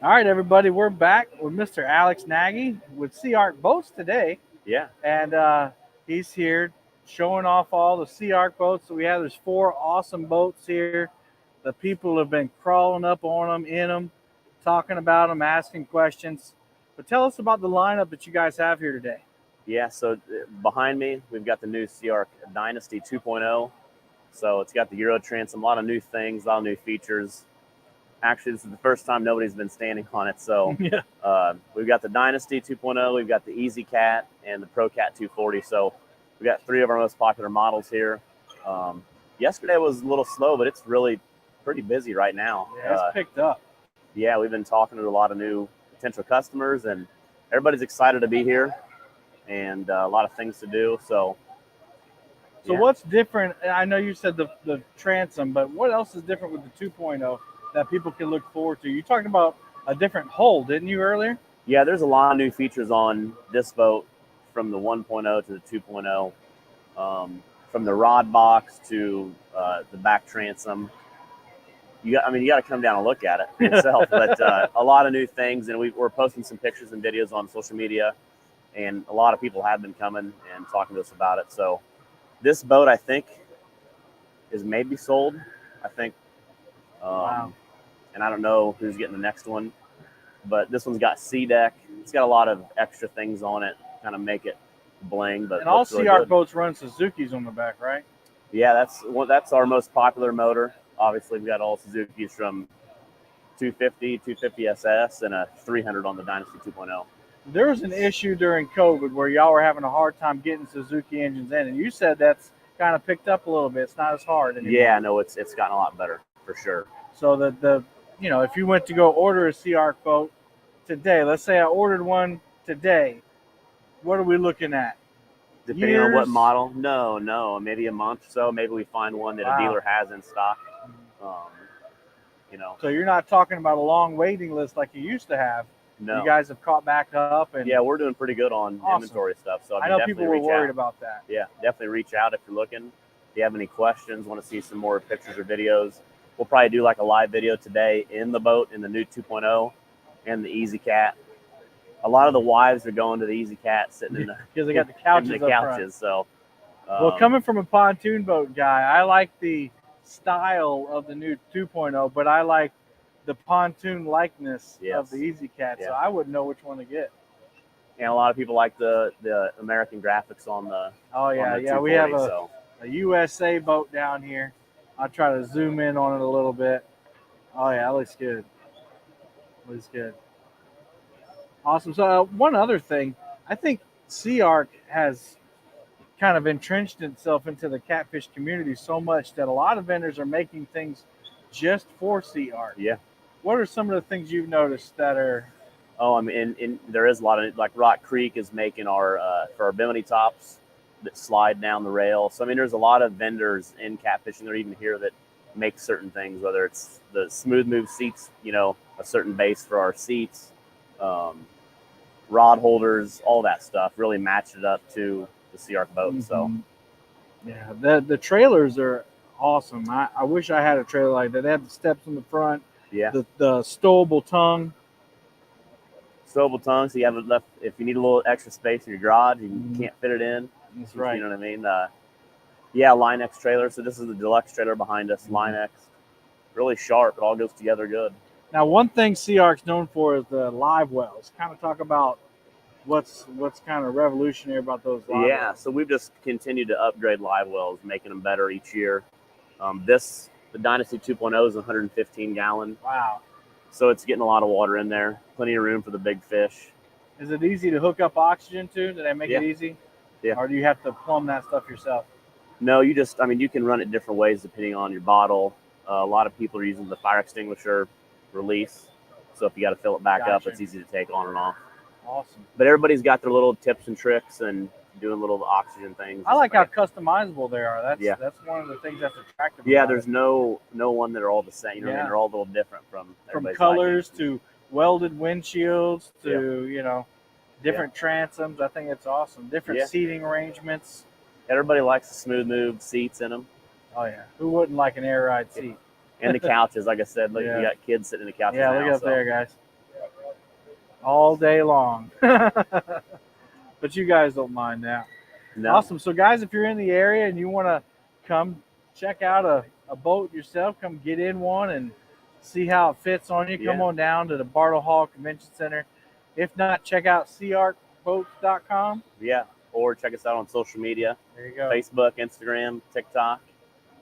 All right, everybody, we're back with Mr. Alex Nagy with Sea Arc Boats today. Yeah. And he's here showing off all the Sea Arc boats that we have. There's 4 awesome boats here. The people have been crawling up on them, in them, talking about them, asking questions. But tell us about the lineup that you guys have here today. Yeah, so behind me, we've got the new Sea Arc Dynasty 2.0. So it's got the Euro transom, a lot of new things, a lot of new features. Actually, this is the first time nobody's been standing on it. So Yeah. We've got the Dynasty 2.0, we've got the Easy Cat, and the Pro Cat 240. So we've got 3 of our most popular models here. Yesterday was a little slow, but it's really pretty busy right now. Yeah, it's picked up. Yeah, we've been talking to a lot of new potential customers, and everybody's excited to be here, and a lot of things to do. So yeah. What's different? I know you said the transom, but what else is different with the 2.0 that people can look forward to? You talking about a different hull, didn't you, earlier? Yeah, there's a lot of new features on this boat from the 1.0 to the 2.0, from the rod box to the back transom. You got to come down and look at it for yourself. But a lot of new things, and we're posting some pictures and videos on social media, and a lot of people have been coming and talking to us about it. So this boat, I think, is maybe sold. I think. Wow. And I don't know who's getting the next one, but this one's got sea deck. It's got a lot of extra things on it, kind of make it bling. But and all really Sea Arc good. boats run Suzuki's on the back, right? Yeah, that's our most popular motor. Obviously, we've got all Suzuki's from 250, 250 SS, and a 300 on the Dynasty 2.0. There was an issue during COVID where y'all were having a hard time getting Suzuki engines in, and you said that's kind of picked up a little bit. It's not as hard anymore. Yeah, no, it's gotten a lot better for sure. So the if you went to go order a Sea Arc boat today, let's say I ordered one today, what are we looking at? Depending on what model? No, maybe a month or so. Maybe we find one that a dealer has in stock. So you're not talking about a long waiting list like you used to have. No. You guys have caught back up, and yeah, we're doing pretty good on inventory stuff. So I know people were worried about that. Yeah, definitely reach out if you're looking. If you have any questions, want to see some more pictures or videos, we'll probably do like a live video today in the boat in the new 2.0 and the Easy Cat. A lot of the wives are going to the Easy Cat, sitting in the because they got the couches. In the couches. So, well, coming from a pontoon boat guy, I like the style of the new 2.0, but I like the pontoon likeness of the Easy Cat. So I wouldn't know which one to get. And a lot of people like the American graphics on the. Oh yeah, on the we have a USA boat down here. I'll try to zoom in on it a little bit. Oh yeah, it looks good. Looks good. Awesome. So one other thing, I think Sea Arc has kind of entrenched itself into the catfish community so much that a lot of vendors are making things just for Sea Arc. Yeah. What are some of the things you've noticed that are? Oh, I mean, there is a lot of, like Rock Creek is making our for our bimini tops that slide down the rail. So I mean, there's a lot of vendors in catfishing. They're even here that make certain things, whether it's the smooth move seats, a certain base for our seats, rod holders, all that stuff. Really matched it up to the Sea Arc boat. Mm-hmm. So yeah, the trailers are awesome. I wish I had a trailer like that. They have the steps in the front. Yeah. The stowable tongue. Stowable tongue, so you have it left if you need a little extra space in your garage, you can't fit it in. That's right. You know what I mean? Yeah, Line-X trailer. So this is the deluxe trailer behind us. Line-X, really sharp. It all goes together good. Now, one thing Sea Arc's known for is the live wells. Kind of talk about what's kind of revolutionary about those live wells. So we've just continued to upgrade live wells, making them better each year. The Dynasty 2.0 is 115 gallon. Wow. So it's getting a lot of water in there. Plenty of room for the big fish. Is it easy to hook up oxygen to? Do they make it easy? Yeah. Or do you have to plumb that stuff yourself? No, you can run it different ways depending on your bottle. A lot of people are using the fire extinguisher release. So if you got to fill it back up, it's easy to take on and off. Awesome. But everybody's got their little tips and tricks and doing little oxygen things. I like how customizable they are. That's one of the things that's attractive. Yeah, there's no one that are all the same. You know what I mean? They're all a little different from colors to welded windshields to different transoms. I think it's awesome. Different seating arrangements. Everybody likes the smooth move seats in them. Oh yeah, who wouldn't like an air ride seat? And the couches, like I said, look, you got kids sitting in the couches. Yeah, now, look up there, guys. all day long. But you guys don't mind that. No. Awesome. So, guys, if you're in the area and you want to come check out a boat yourself, come get in one and see how it fits on you, come Yeah. on down to the Bartle Hall Convention Center. If not, check out crboats.com. Yeah. Or check us out on social media. There you go. Facebook, Instagram, TikTok.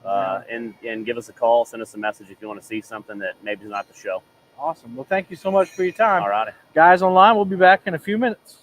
And give us a call, send us a message if you want to see something that maybe is not the show. Awesome. Well, thank you so much for your time. All righty. Guys online, we'll be back in a few minutes.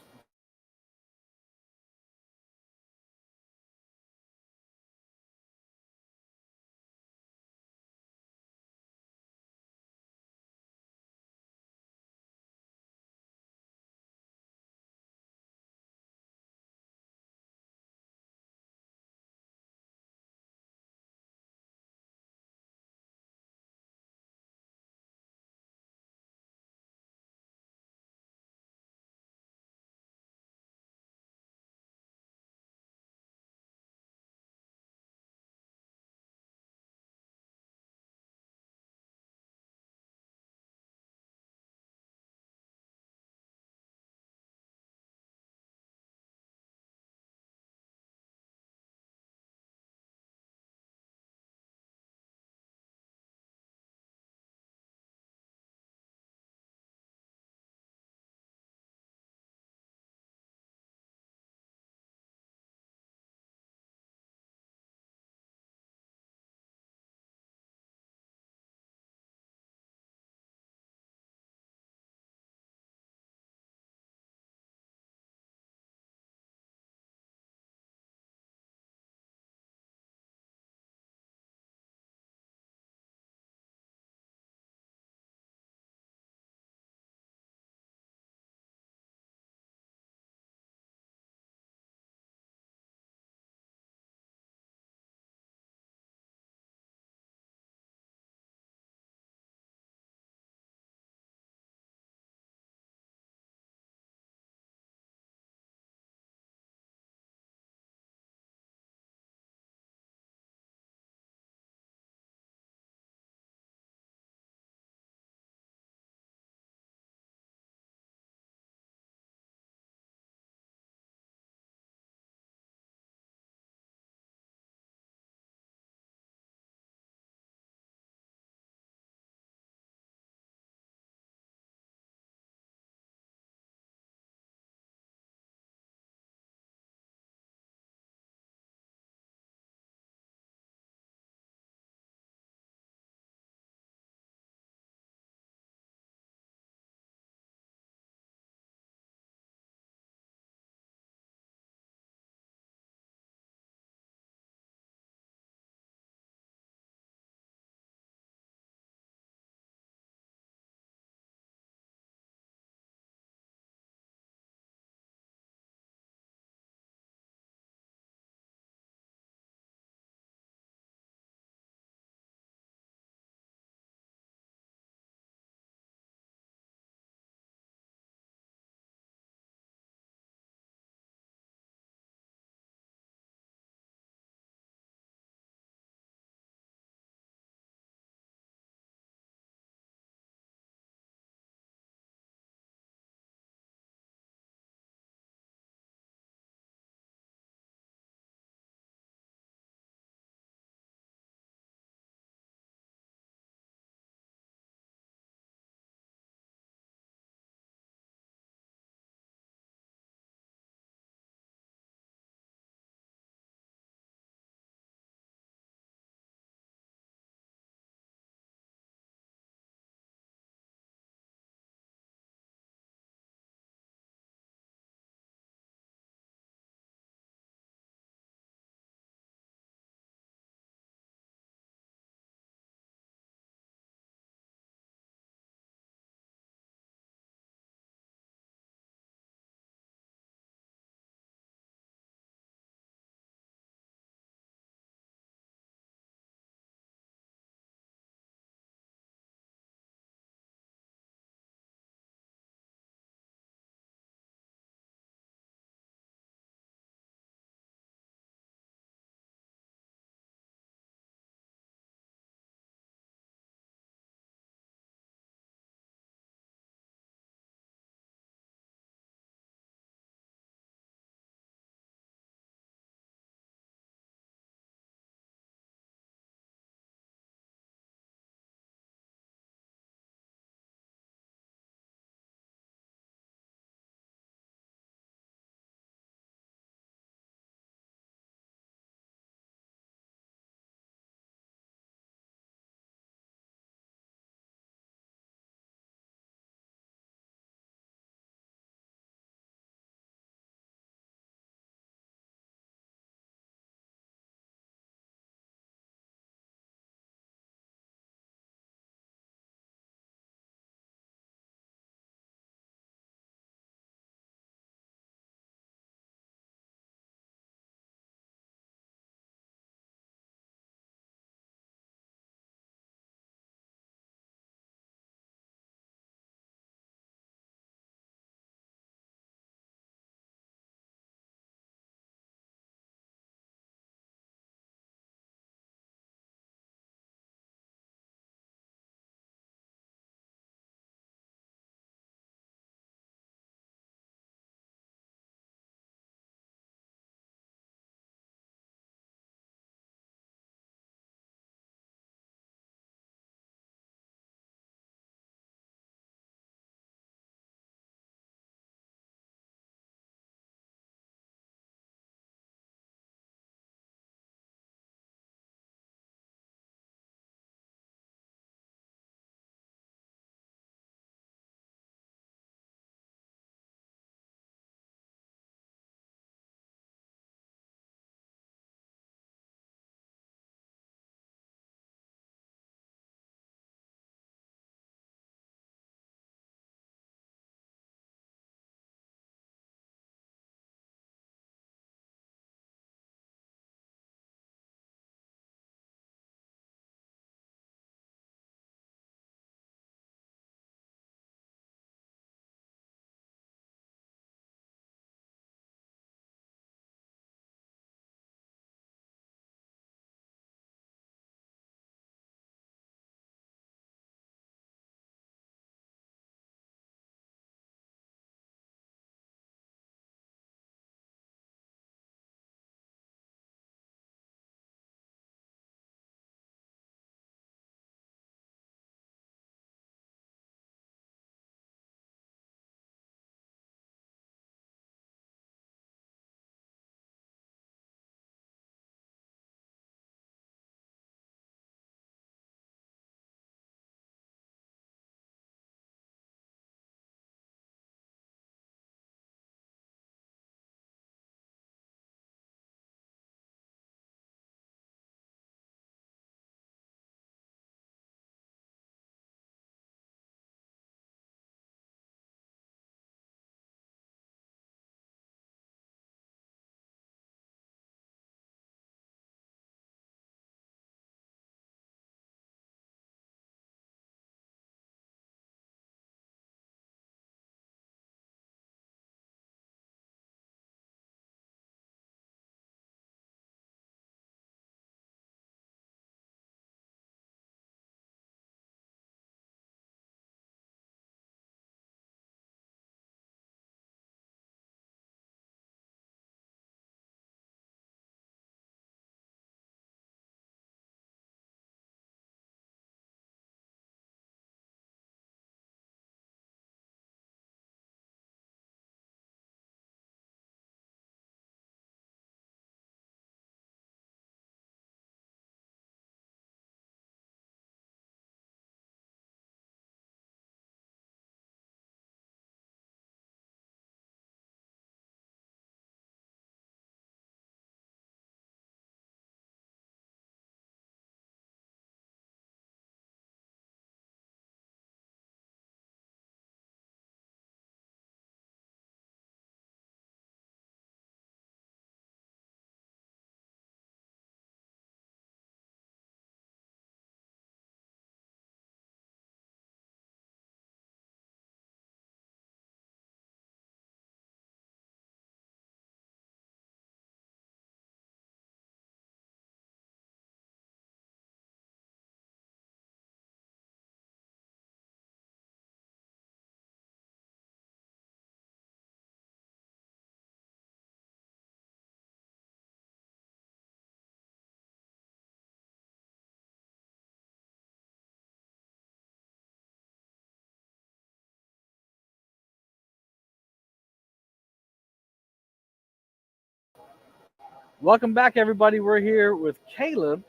Welcome back, everybody. We're here with Caleb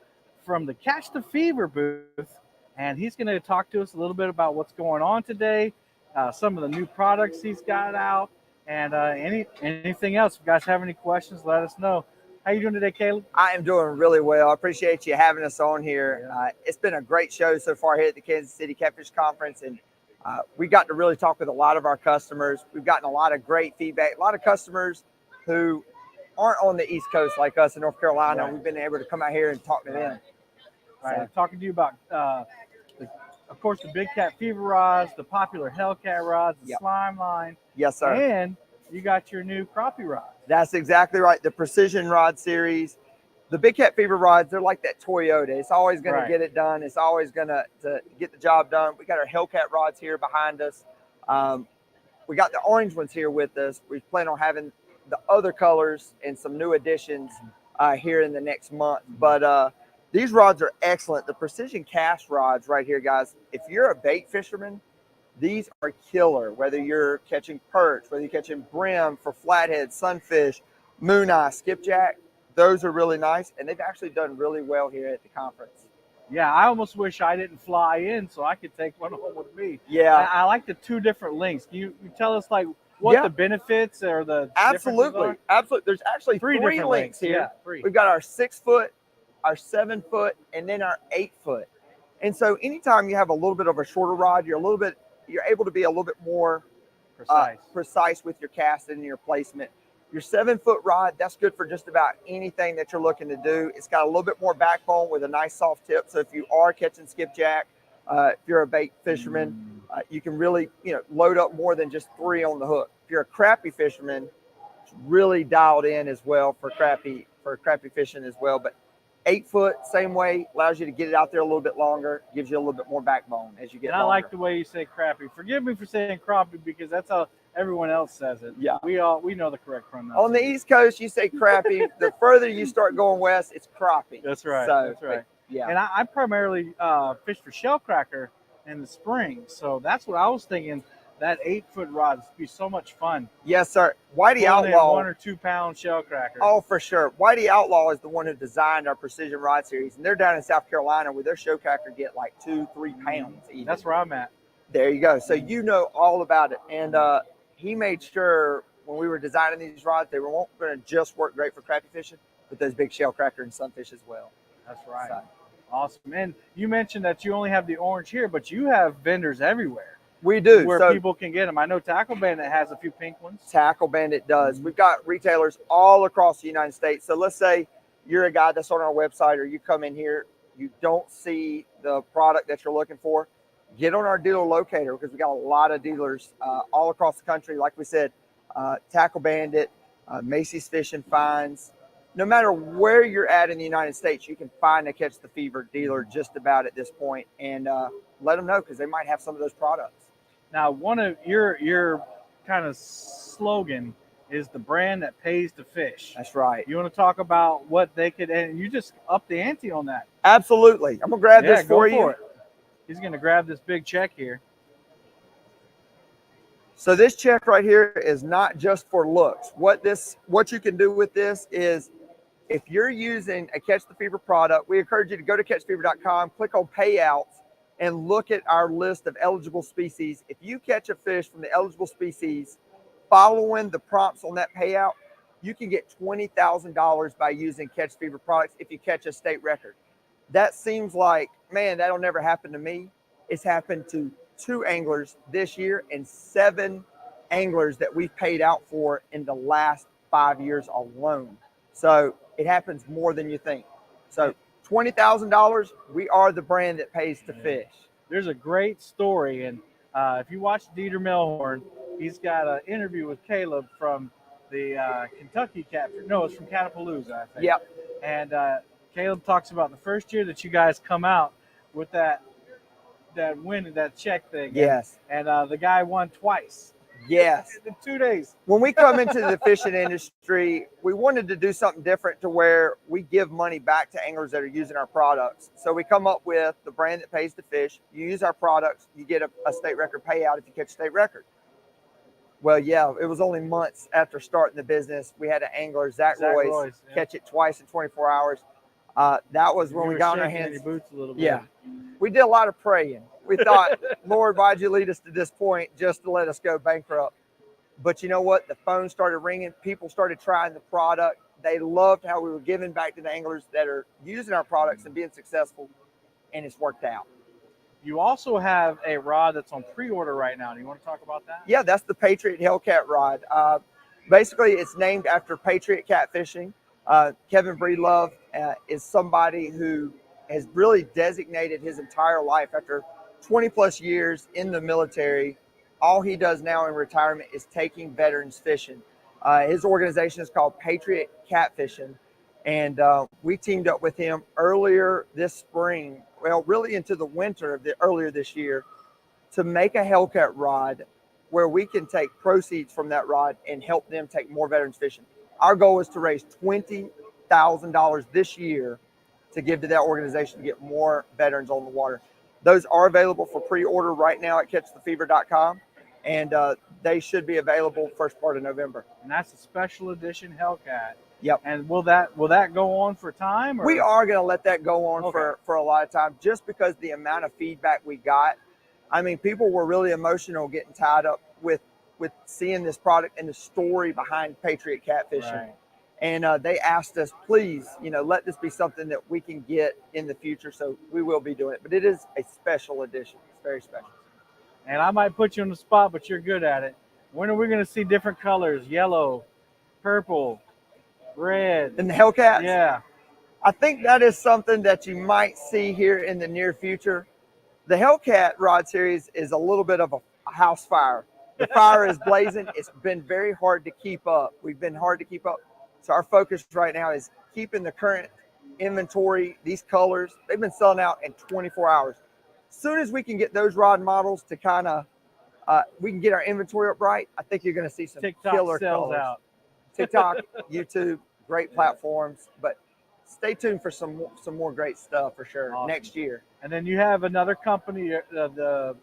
from the Catch the Fever booth, and he's going to talk to us a little bit about what's going on today, some of the new products he's got out, and anything else. If you guys have any questions, let us know. How you doing today, Caleb? I am doing really well. I appreciate you having us on here. It's been a great show so far here at the Kansas City Catfish Conference, and we got to really talk with a lot of our customers. We've gotten a lot of great feedback. A lot of customers who aren't on the East Coast like us in North Carolina. Right. We've been able to come out here and talk to them. Right. So, I'm talking to you about, of course, the Big Cat Fever rods, the popular Hellcat rods, the Yep. slime line. yes, sir. And you got your new crappie rods. That's exactly right. The Precision Rod Series. The Big Cat Fever rods, they're like that Toyota. It's always going Right. to get it done. It's always going to get the job done. We got our Hellcat rods here behind us. We got the orange ones here with us. We plan on having the other colors and some new additions here in the next month. But these rods are excellent. The Precision Cast rods right here, guys. If you're a bait fisherman, these are killer. Whether you're catching perch, whether you're catching brim for flathead, sunfish, moon eye, skipjack, those are really nice. And they've actually done really well here at the conference. Yeah, I almost wish I didn't fly in so I could take one home with me. Yeah. I like the two different links. Can you tell us like what Yeah. the benefits or the Absolutely. differences Absolutely. There's actually Three three different links links. here. Yeah, three. We've got our 6 foot, our 7 foot, and then our 8 foot. And so anytime you have a little bit of a shorter rod, you're able to be a little bit more precise with your casting and your placement. Your 7 foot rod, that's good for just about anything that you're looking to do. It's got a little bit more backbone with a nice soft tip. So if you are catching skipjack, if you're a bait fisherman, you can really, load up more than just 3 on the hook. If you're a crappie fisherman, it's really dialed in as well for crappie fishing as well. But 8 foot, same way, allows you to get it out there a little bit longer, gives you a little bit more backbone as you get And I longer. like the way you say crappie. Forgive me for saying crappie because that's how everyone else says it. Yeah. We know the correct pronunciation. On the East Coast, you say crappie. The further you start going west, it's crappie. That's right. So, That's right. Yeah. And I primarily fish for shellcracker in the spring. So that's what I was thinking. That 8 foot rod would be so much fun. Yes, sir. Whitey Pulling in Outlaw. 1 or 2 pound shellcracker. Oh, for sure. Whitey Outlaw is the one who designed our Precision Rod Series. And they're down in South Carolina where their shellcracker get like 2-3 pounds. Even. That's where I'm at. There you go. So you know all about it. And he made sure when we were designing these rods, they weren't going to just work great for crappie fishing, but those big shellcracker and sunfish as well. That's right. So. Awesome. And you mentioned that you only have the orange here, but you have vendors everywhere. We do. Where people can get them. I know Tackle Bandit has a few pink ones. Tackle Bandit does. We've got retailers all across the United States. So let's say you're a guy that's on our website or you come in here, you don't see the product that you're looking for, get on our dealer locator because we got a lot of dealers all across the country. Like we said, Tackle Bandit, Macy's Fish and Finds. No matter where you're at in the United States, you can find a Catch the Fever dealer just about at this point and let them know because they might have some of those products. Now, one of your kind of slogan is the brand that pays to fish. That's right. You want to talk about what they could, and you just up the ante on that. Absolutely. I'm going to grab this for go you. It. He's going to grab this big check here. So this check right here is not just for looks. What you can do with this is if you're using a Catch the Fever product, we encourage you to go to catchfever.com, click on payouts, and look at our list of eligible species. If you catch a fish from the eligible species, following the prompts on that payout, you can get $20,000 by using Catch Fever products if you catch a state record. That seems like, man, that'll never happen to me. It's happened to 2 anglers this year and 7 anglers that we've paid out for in the last 5 years alone. So it happens more than you think. So $20,000, we are the brand that pays to fish. There's a great story, and if you watch Dieter Melhorn, he's got an interview with Caleb from the Kentucky Catfish. No, it's from Catapalooza, I think. Yep. And Caleb talks about the first year that you guys come out with that win, that check thing. Yes. And the guy won twice. Yes. In 2 days. When we come into the fishing industry, we wanted to do something different to where we give money back to anglers that are using our products. So we come up with the brand that pays to fish. You use our products, you get a state record payout if you catch a state record. Well, yeah, it was only months after starting the business. We had an angler, Zach Royce, yeah. catch it twice in 24 hours. That was when You we were got on our shaking in hands. your boots a little bit. Yeah, we did a lot of praying. We thought, Lord, why'd you lead us to this point just to let us go bankrupt? But you know what? The phone started ringing. People started trying the product. They loved how we were giving back to the anglers that are using our products and being successful, and it's worked out. You also have a rod that's on pre-order right now. Do you want to talk about that? Yeah, that's the Patriot Hellcat rod. Basically, it's named after Patriot Catfishing. Kevin Breedlove is somebody who has really designated his entire life after 20 plus years in the military. All he does now in retirement is taking veterans fishing. His organization is called Patriot Catfishing. And we teamed up with him earlier this spring, well, really into the winter of earlier this year, to make a Hellcat rod where we can take proceeds from that rod and help them take more veterans fishing. Our goal is to raise $20,000 this year to give to that organization to get more veterans on the water. Those are available for pre-order right now at catchthefever.com, and they should be available first part of November. And that's a special edition Hellcat. Yep. And will that go on for time? Or? We are going to let that go on Okay. for a lot of time, just because the amount of feedback we got. I mean, people were really emotional getting tied up with seeing this product and the story behind Patriot Catfishing. Right. And they asked us, please, let this be something that we can get in the future. So we will be doing it. But it is a special edition. It's very special. And I might put you on the spot, but you're good at it. When are we going to see different colors? Yellow, purple, red. And the Hellcats? Yeah. I think that is something that you might see here in the near future. The Hellcat rod series is a little bit of a house fire. The fire is blazing. It's been very hard to keep up. We've been hard to keep up. So our focus right now is keeping the current inventory, these colors. They've been selling out in 24 hours. As soon as we can get those rod models to kind of, we can get our inventory up right, I think you're going to see some TikTok killer sells colors. out. TikTok, YouTube, great platforms. But stay tuned for some more great stuff for sure. Awesome. Next year. And then you have another company, the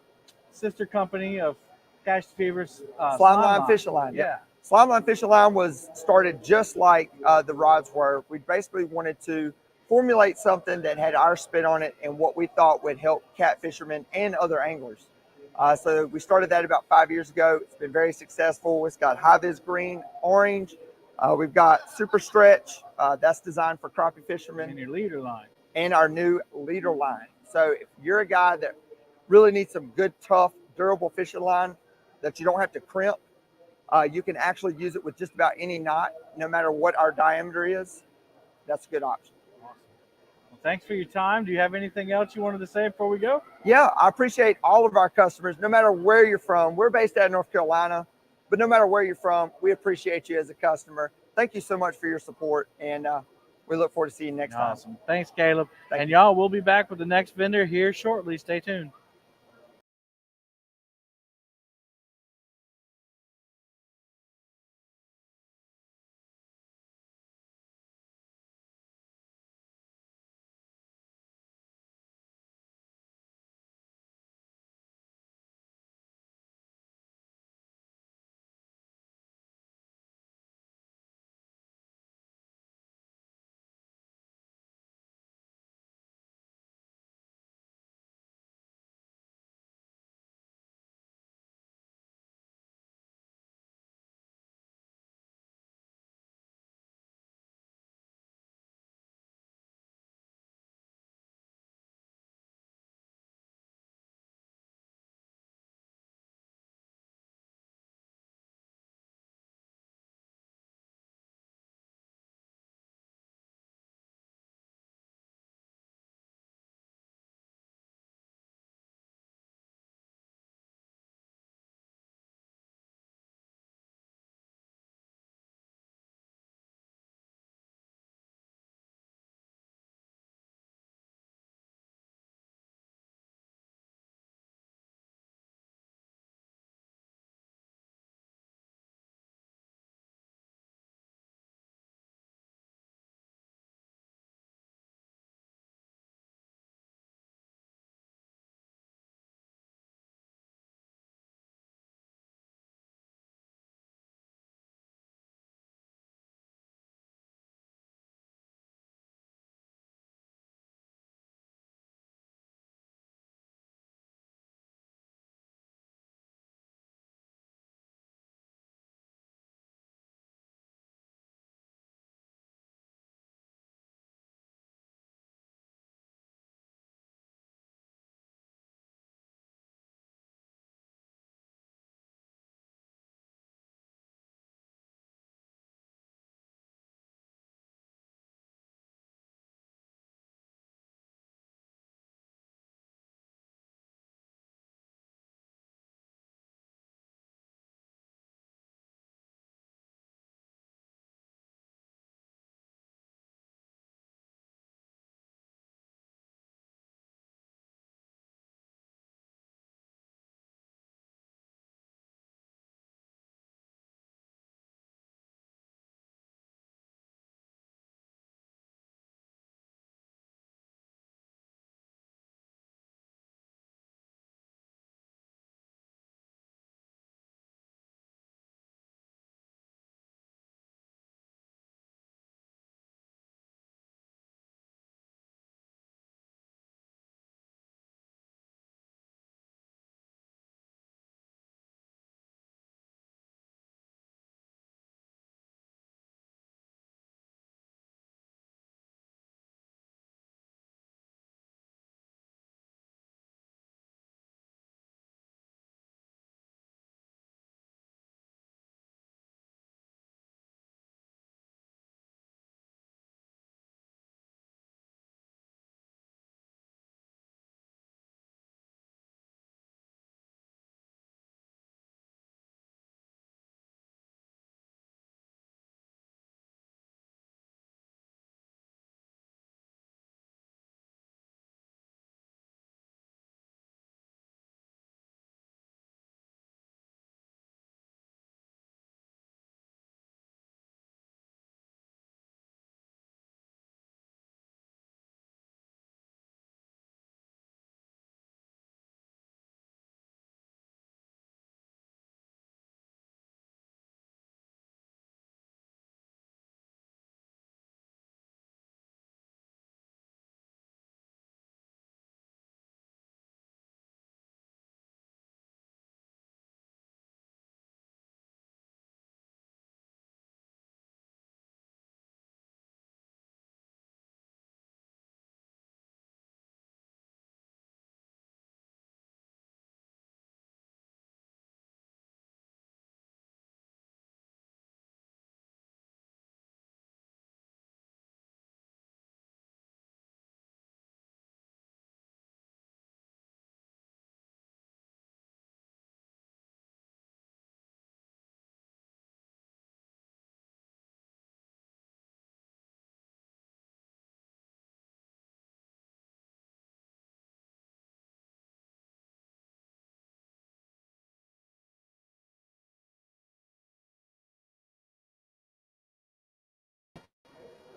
sister company of Cash Fever's Slimeline Fishing Line. Yeah. Slimeline Fishing Line was started just like the rods were. We basically wanted to formulate something that had our spin on it and what we thought would help cat fishermen and other anglers. So we started that about 5 years ago. It's been very successful. It's got high vis green, orange. We've got Super Stretch. That's designed for crappie fishermen. And your leader line. And our new leader line. So if you're a guy that really needs some good, tough, durable fishing line that you don't have to crimp, you can actually use it with just about any knot, no matter what our diameter is. That's a good option. Awesome. Well, thanks for your time. Do you have anything else you wanted to say before we go? Yeah, I appreciate all of our customers, no matter where you're from. We're based out of North Carolina, but no matter where you're from, we appreciate you as a customer. Thank you so much for your support, and we look forward to seeing you next time. Awesome. Thanks, Caleb. Thank and you. y'all, we'll be back with the next vendor here shortly. Stay tuned.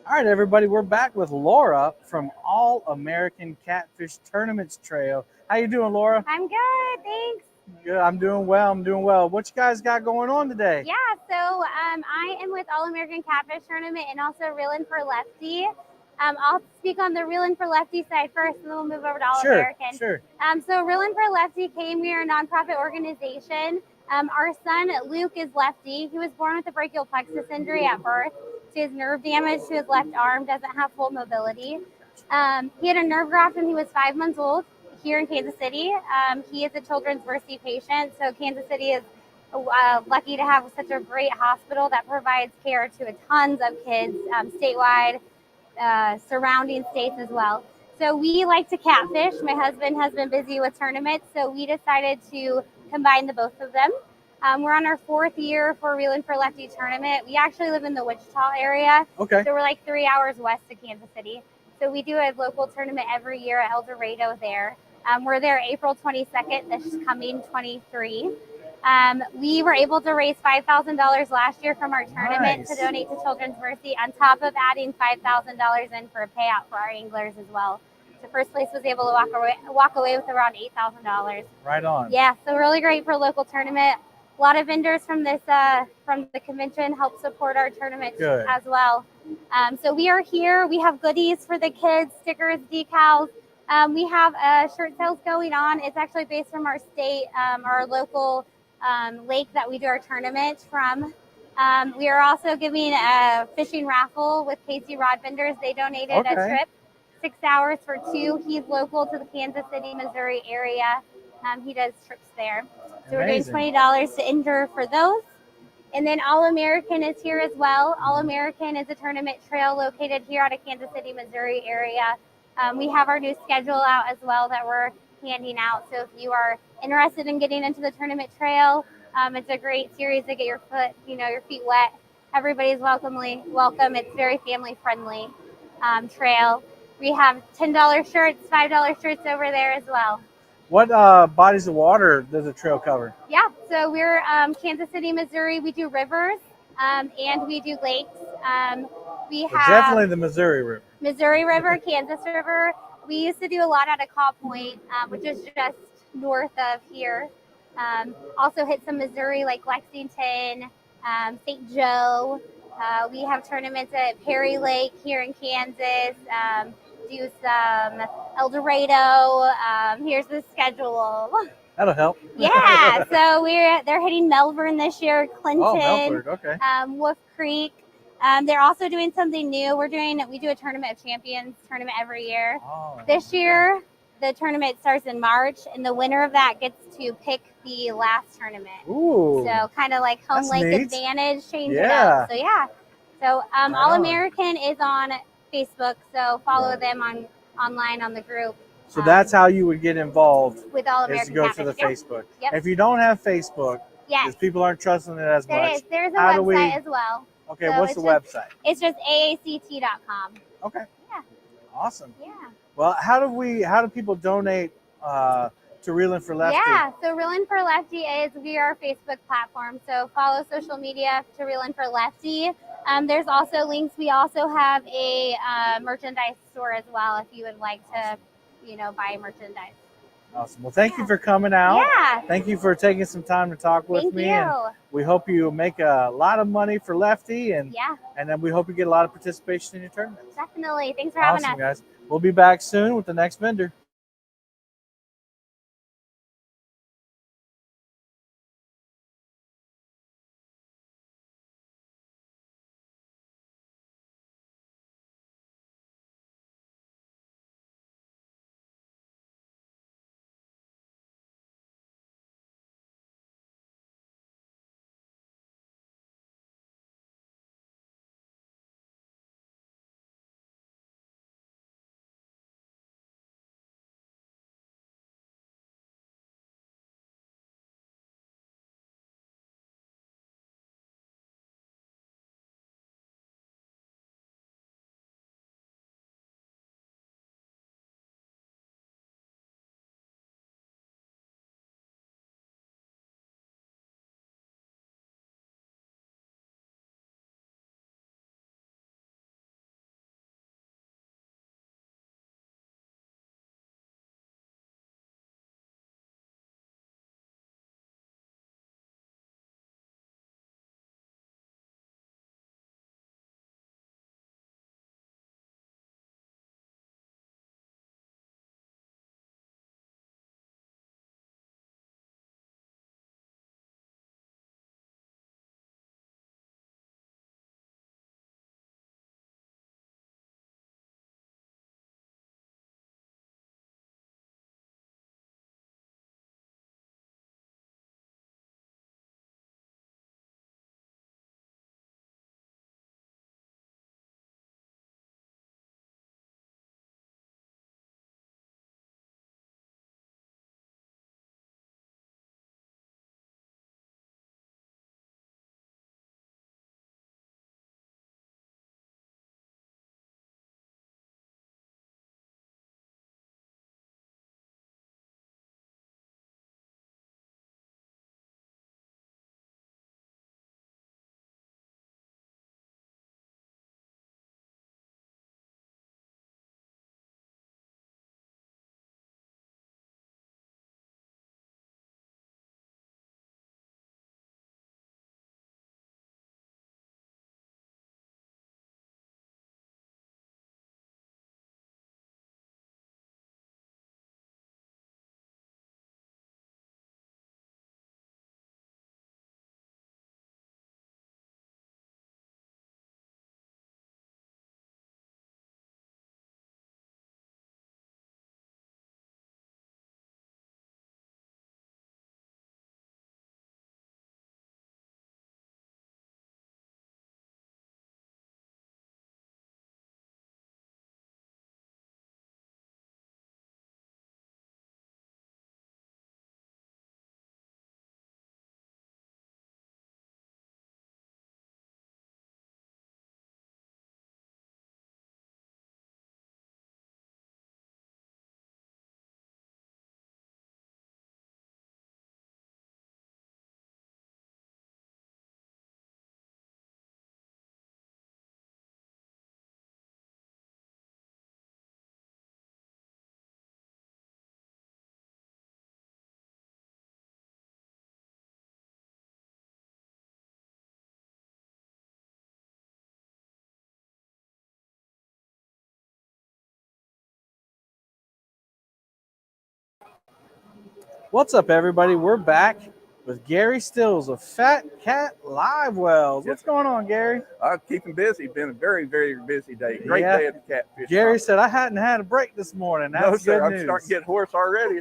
All right, everybody, we're back with Laura from All American Catfish Tournaments Trail. How you doing, Laura? I'm good, thanks. Good. I'm doing well. I'm doing well. What you guys got going on today? Yeah, so I am with All American Catfish Tournament and also Reelin' for Lefty. I'll speak on the Reelin' for Lefty side first, and then we'll move over to All American. Sure. So Reelin' for Lefty came. We are a nonprofit organization. Our son Luke is lefty. He was born with a brachial plexus injury at birth. So he has nerve damage to his left arm. Doesn't have full mobility. He had a nerve graft when he was 5 months old here in Kansas City. He is a Children's Mercy patient, so Kansas City is lucky to have such a great hospital that provides care to tons of kids statewide, surrounding states as well. So we like to catfish. My husband has been busy with tournaments, so we decided to combine the both of them. We're on our 4th year for Reelin' for Lefty tournament. We actually live in the Wichita area, Okay. so we're like 3 hours west of Kansas City. So we do a local tournament every year at El Dorado there. We're there April 22nd, this coming 23. We were able to raise $5,000 last year from our tournament to donate to Children's Mercy, on top of adding $5,000 in for a payout for our anglers as well. So first place was able to walk away with around $8,000. Right on. Yeah, so really great for a local tournament. A lot of vendors from this from the convention help support our tournament as well. So we are here. We have goodies for the kids, stickers, decals. We have shirt sales going on. It's actually based from our state, our local lake that we do our tournament from. We are also giving a fishing raffle with Casey Rod Vendors. They donated a trip, 6 hours for 2. He's local to the Kansas City, Missouri area. He does trips there. So we're doing $20 to enter for those. And then All American is here as well. All American is a tournament trail located here out of Kansas City, Missouri area. We have our new schedule out as well that we're handing out. So if you are interested in getting into the tournament trail, it's a great series to get your feet wet. Everybody's welcome. It's very family friendly trail. We have $10 shirts, $5 shirts over there as well. What bodies of water does the trail cover? Yeah, so we're Kansas City, Missouri. We do rivers and we do lakes. We have Definitely the Missouri River. Missouri River, Kansas River. We used to do a lot out of Caw Point, which is just north of here. Also hit some Missouri like Lexington, St. Joe. We have tournaments at Perry Lake here in Kansas. Do some El Dorado. Here's the schedule. That'll help. Yeah, so they're hitting Melbourne this year, Clinton, Melbourne, okay. Wolf Creek. They're also doing something new. We do a Tournament of Champions tournament every year. This year, the tournament starts in March, and the winner of that gets to pick the last tournament. Ooh, so kind of like home lake neat. Advantage, change it up. So yeah. So All American is on Facebook, so follow them online on the group. So that's how you would get involved with All is American to go Catfish. to the Facebook. Yep. If you don't have Facebook, because people aren't trusting it as much. There's a website as well. Okay, so what's the website? It's just aact.com. Okay. Yeah. Awesome. Yeah. Well, how do people donate to Reelin' for Lefty? Yeah, so Reelin' for Lefty is via our Facebook platform. So follow social media to Reelin' for Lefty. There's also links. We also have a merchandise store as well if you would like to, buy merchandise. Awesome. Well, thank you for coming out. Yeah. Thank you for taking some time to talk with me. Thank you. And we hope you make a lot of money for Lefty, and then we hope you get a lot of participation in your tournament. Definitely. Thanks for having us. Awesome, guys. We'll be back soon with the next vendor. What's up, everybody? We're back with Gary Stills of Fat Cat Live Wells. What's going on, Gary? I'm keeping busy. Been a very, very busy day. Great day at the Catfish. Gary said I hadn't had a break this morning. That's no, sir. good news. I'm starting to get hoarse already.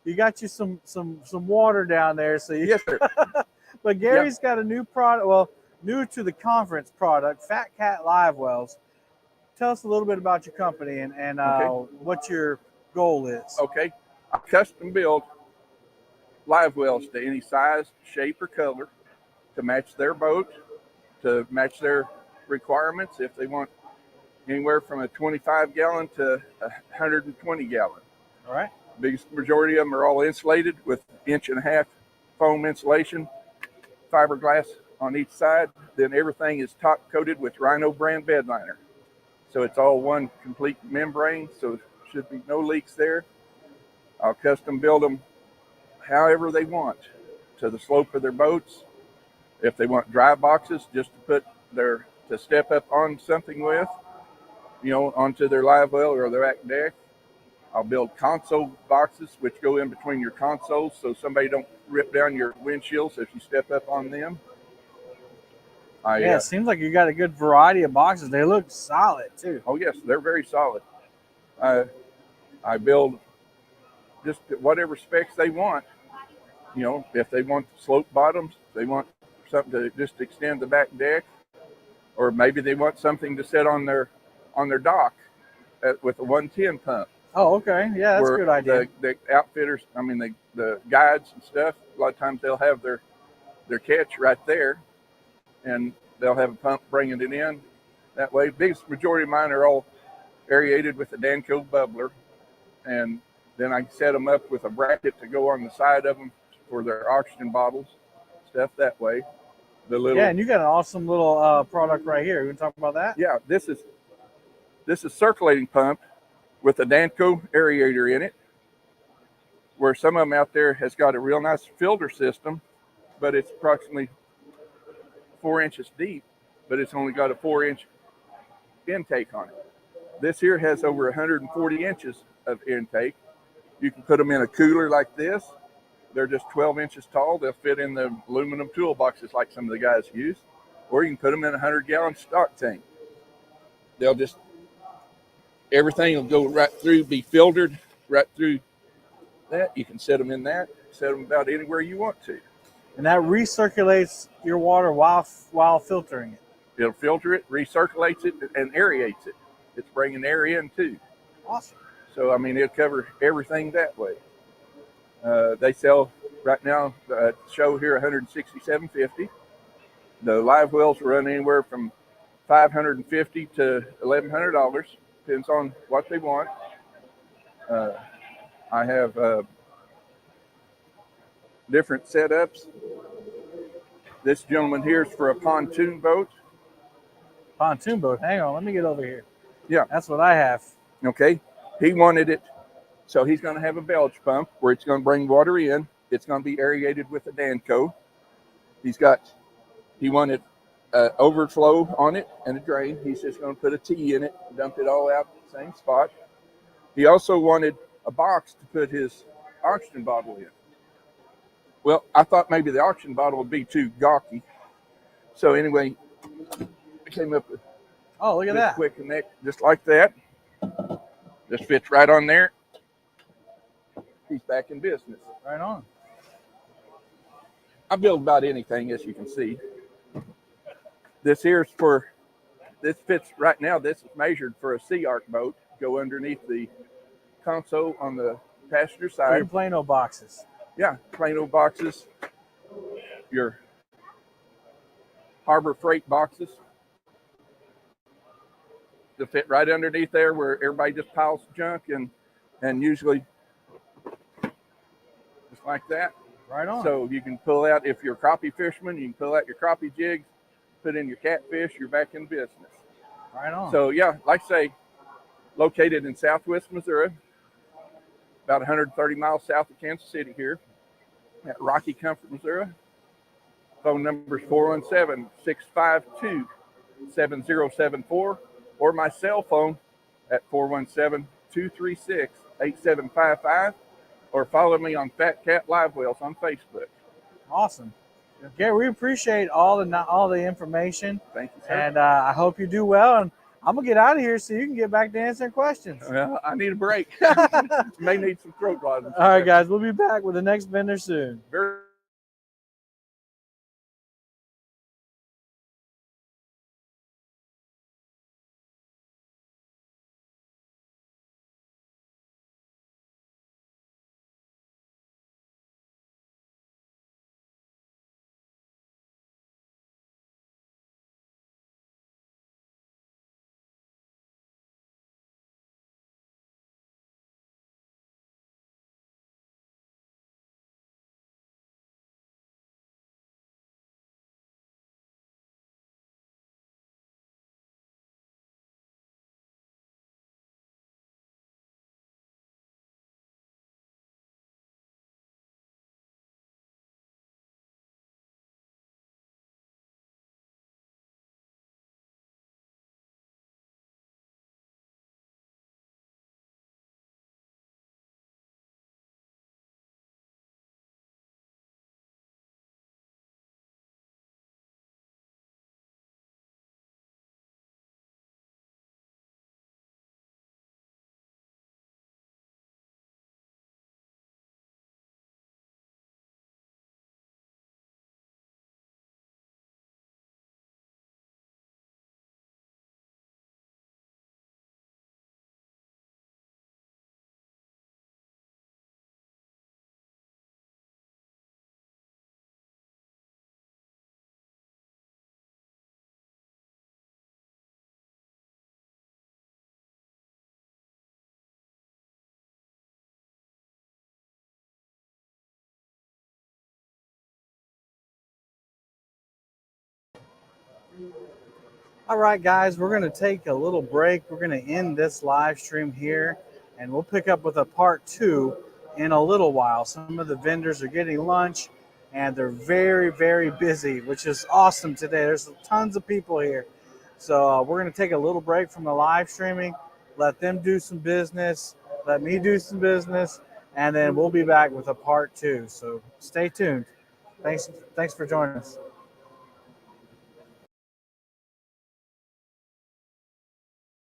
You got you some water down there, so you. Yes, sir. But Gary's got a new product. Well, new to the conference product, Fat Cat Live Wells. Tell us a little bit about your company and what your goal is. Okay. I custom build live wells to any size, shape, or color to match their boat, to match their requirements. If they want anywhere from a 25 gallon to a 120 gallon. All right. Biggest majority of them are all insulated with 1.5 inch foam insulation, fiberglass on each side. Then everything is top coated with Rhino brand bed liner. So it's all one complete membrane, so there should be no leaks there. I'll custom build them however they want to the slope of their boats. If they want dry boxes just to step up on something with, onto their live well or their rack deck. I'll build console boxes which go in between your consoles so somebody don't rip down your windshields if you step up on them. It seems like you got a good variety of boxes. They look solid too. Oh yes, they're very solid. I build just whatever specs they want. If they want slope bottoms, they want something to just extend the back deck, or maybe they want something to set on their dock with a 110 pump. Oh, okay. Yeah, that's a good idea. The outfitters, the guides and stuff, a lot of times they'll have their catch right there, and they'll have a pump bringing it in. That way, biggest majority of mine are all aerated with a Danco bubbler, and then I set them up with a bracket to go on the side of them for their oxygen bottles, stuff that way. And you got an awesome little product right here. You want to talk about that? Yeah, this is circulating pump with a Danco aerator in it, where some of them out there has got a real nice filter system, but it's approximately 4 inches deep, but it's only got a 4-inch intake on it. This here has over 140 inches of intake. You can put them in a cooler like this. They're just 12 inches tall. They'll fit in the aluminum toolboxes like some of the guys use. Or you can put them in a 100-gallon stock tank. Everything will go right through, be filtered right through that. You can set them in that, set them about anywhere you want to. And that recirculates your water while filtering it. It'll filter it, recirculates it, and aerates it. It's bringing air in too. Awesome. So, it'll cover everything that way. They sell right now at the show here $167.50. The live wells run anywhere from $550 to $1,100. Depends on what they want. I have different setups. This gentleman here is for a pontoon boat. Pontoon boat. Hang on, let me get over here. Yeah. That's what I have. Okay. He wanted it, so he's going to have a belch pump where it's going to bring water in. It's going to be aerated with a Danco. He wanted overflow on it and a drain. He's just going to put a T in it, dump it all out at the same spot. He also wanted a box to put his oxygen bottle in. Well, I thought maybe the oxygen bottle would be too gawky. So anyway, I came up with look at that. Quick connect, just like that. Just fits right on there. He's back in business. Right on. I build about anything, as you can see. This fits right now. This is measured for a Sea Arc boat. Go underneath the console on the passenger side. For your Plano boxes. Yeah, Plano boxes. Your Harbor Freight boxes. To fit right underneath there where everybody just piles junk and usually just like that. Right on. So you can pull out, if you're a crappie fisherman, you can pull out your crappie jigs, put in your catfish, you're back in business. Right on. So yeah, like I say, located in Southwest Missouri, about 130 miles south of Kansas City here at Rocky Comfort, Missouri. Phone number is 417-652-7074. Or my cell phone at 417-236-8755. or follow me on Fat Cat Live Wells on Facebook. Awesome. Gary, we appreciate all the information. Thank you, sir. And I hope you do well. And I'm going to get out of here so you can get back to answering questions. Well, I need a break. May need some throat water. All right, guys. We'll be back with the next vendor soon. All right, guys, we're going to take a little break. We're going to end this live stream here, and we'll pick up with a part 2 in a little while. Some of the vendors are getting lunch, and they're very, very busy, which is awesome today. There's tons of people here. So we're going to take a little break from the live streaming, let them do some business, let me do some business, and then we'll be back with a part 2. So stay tuned. Thanks for joining us.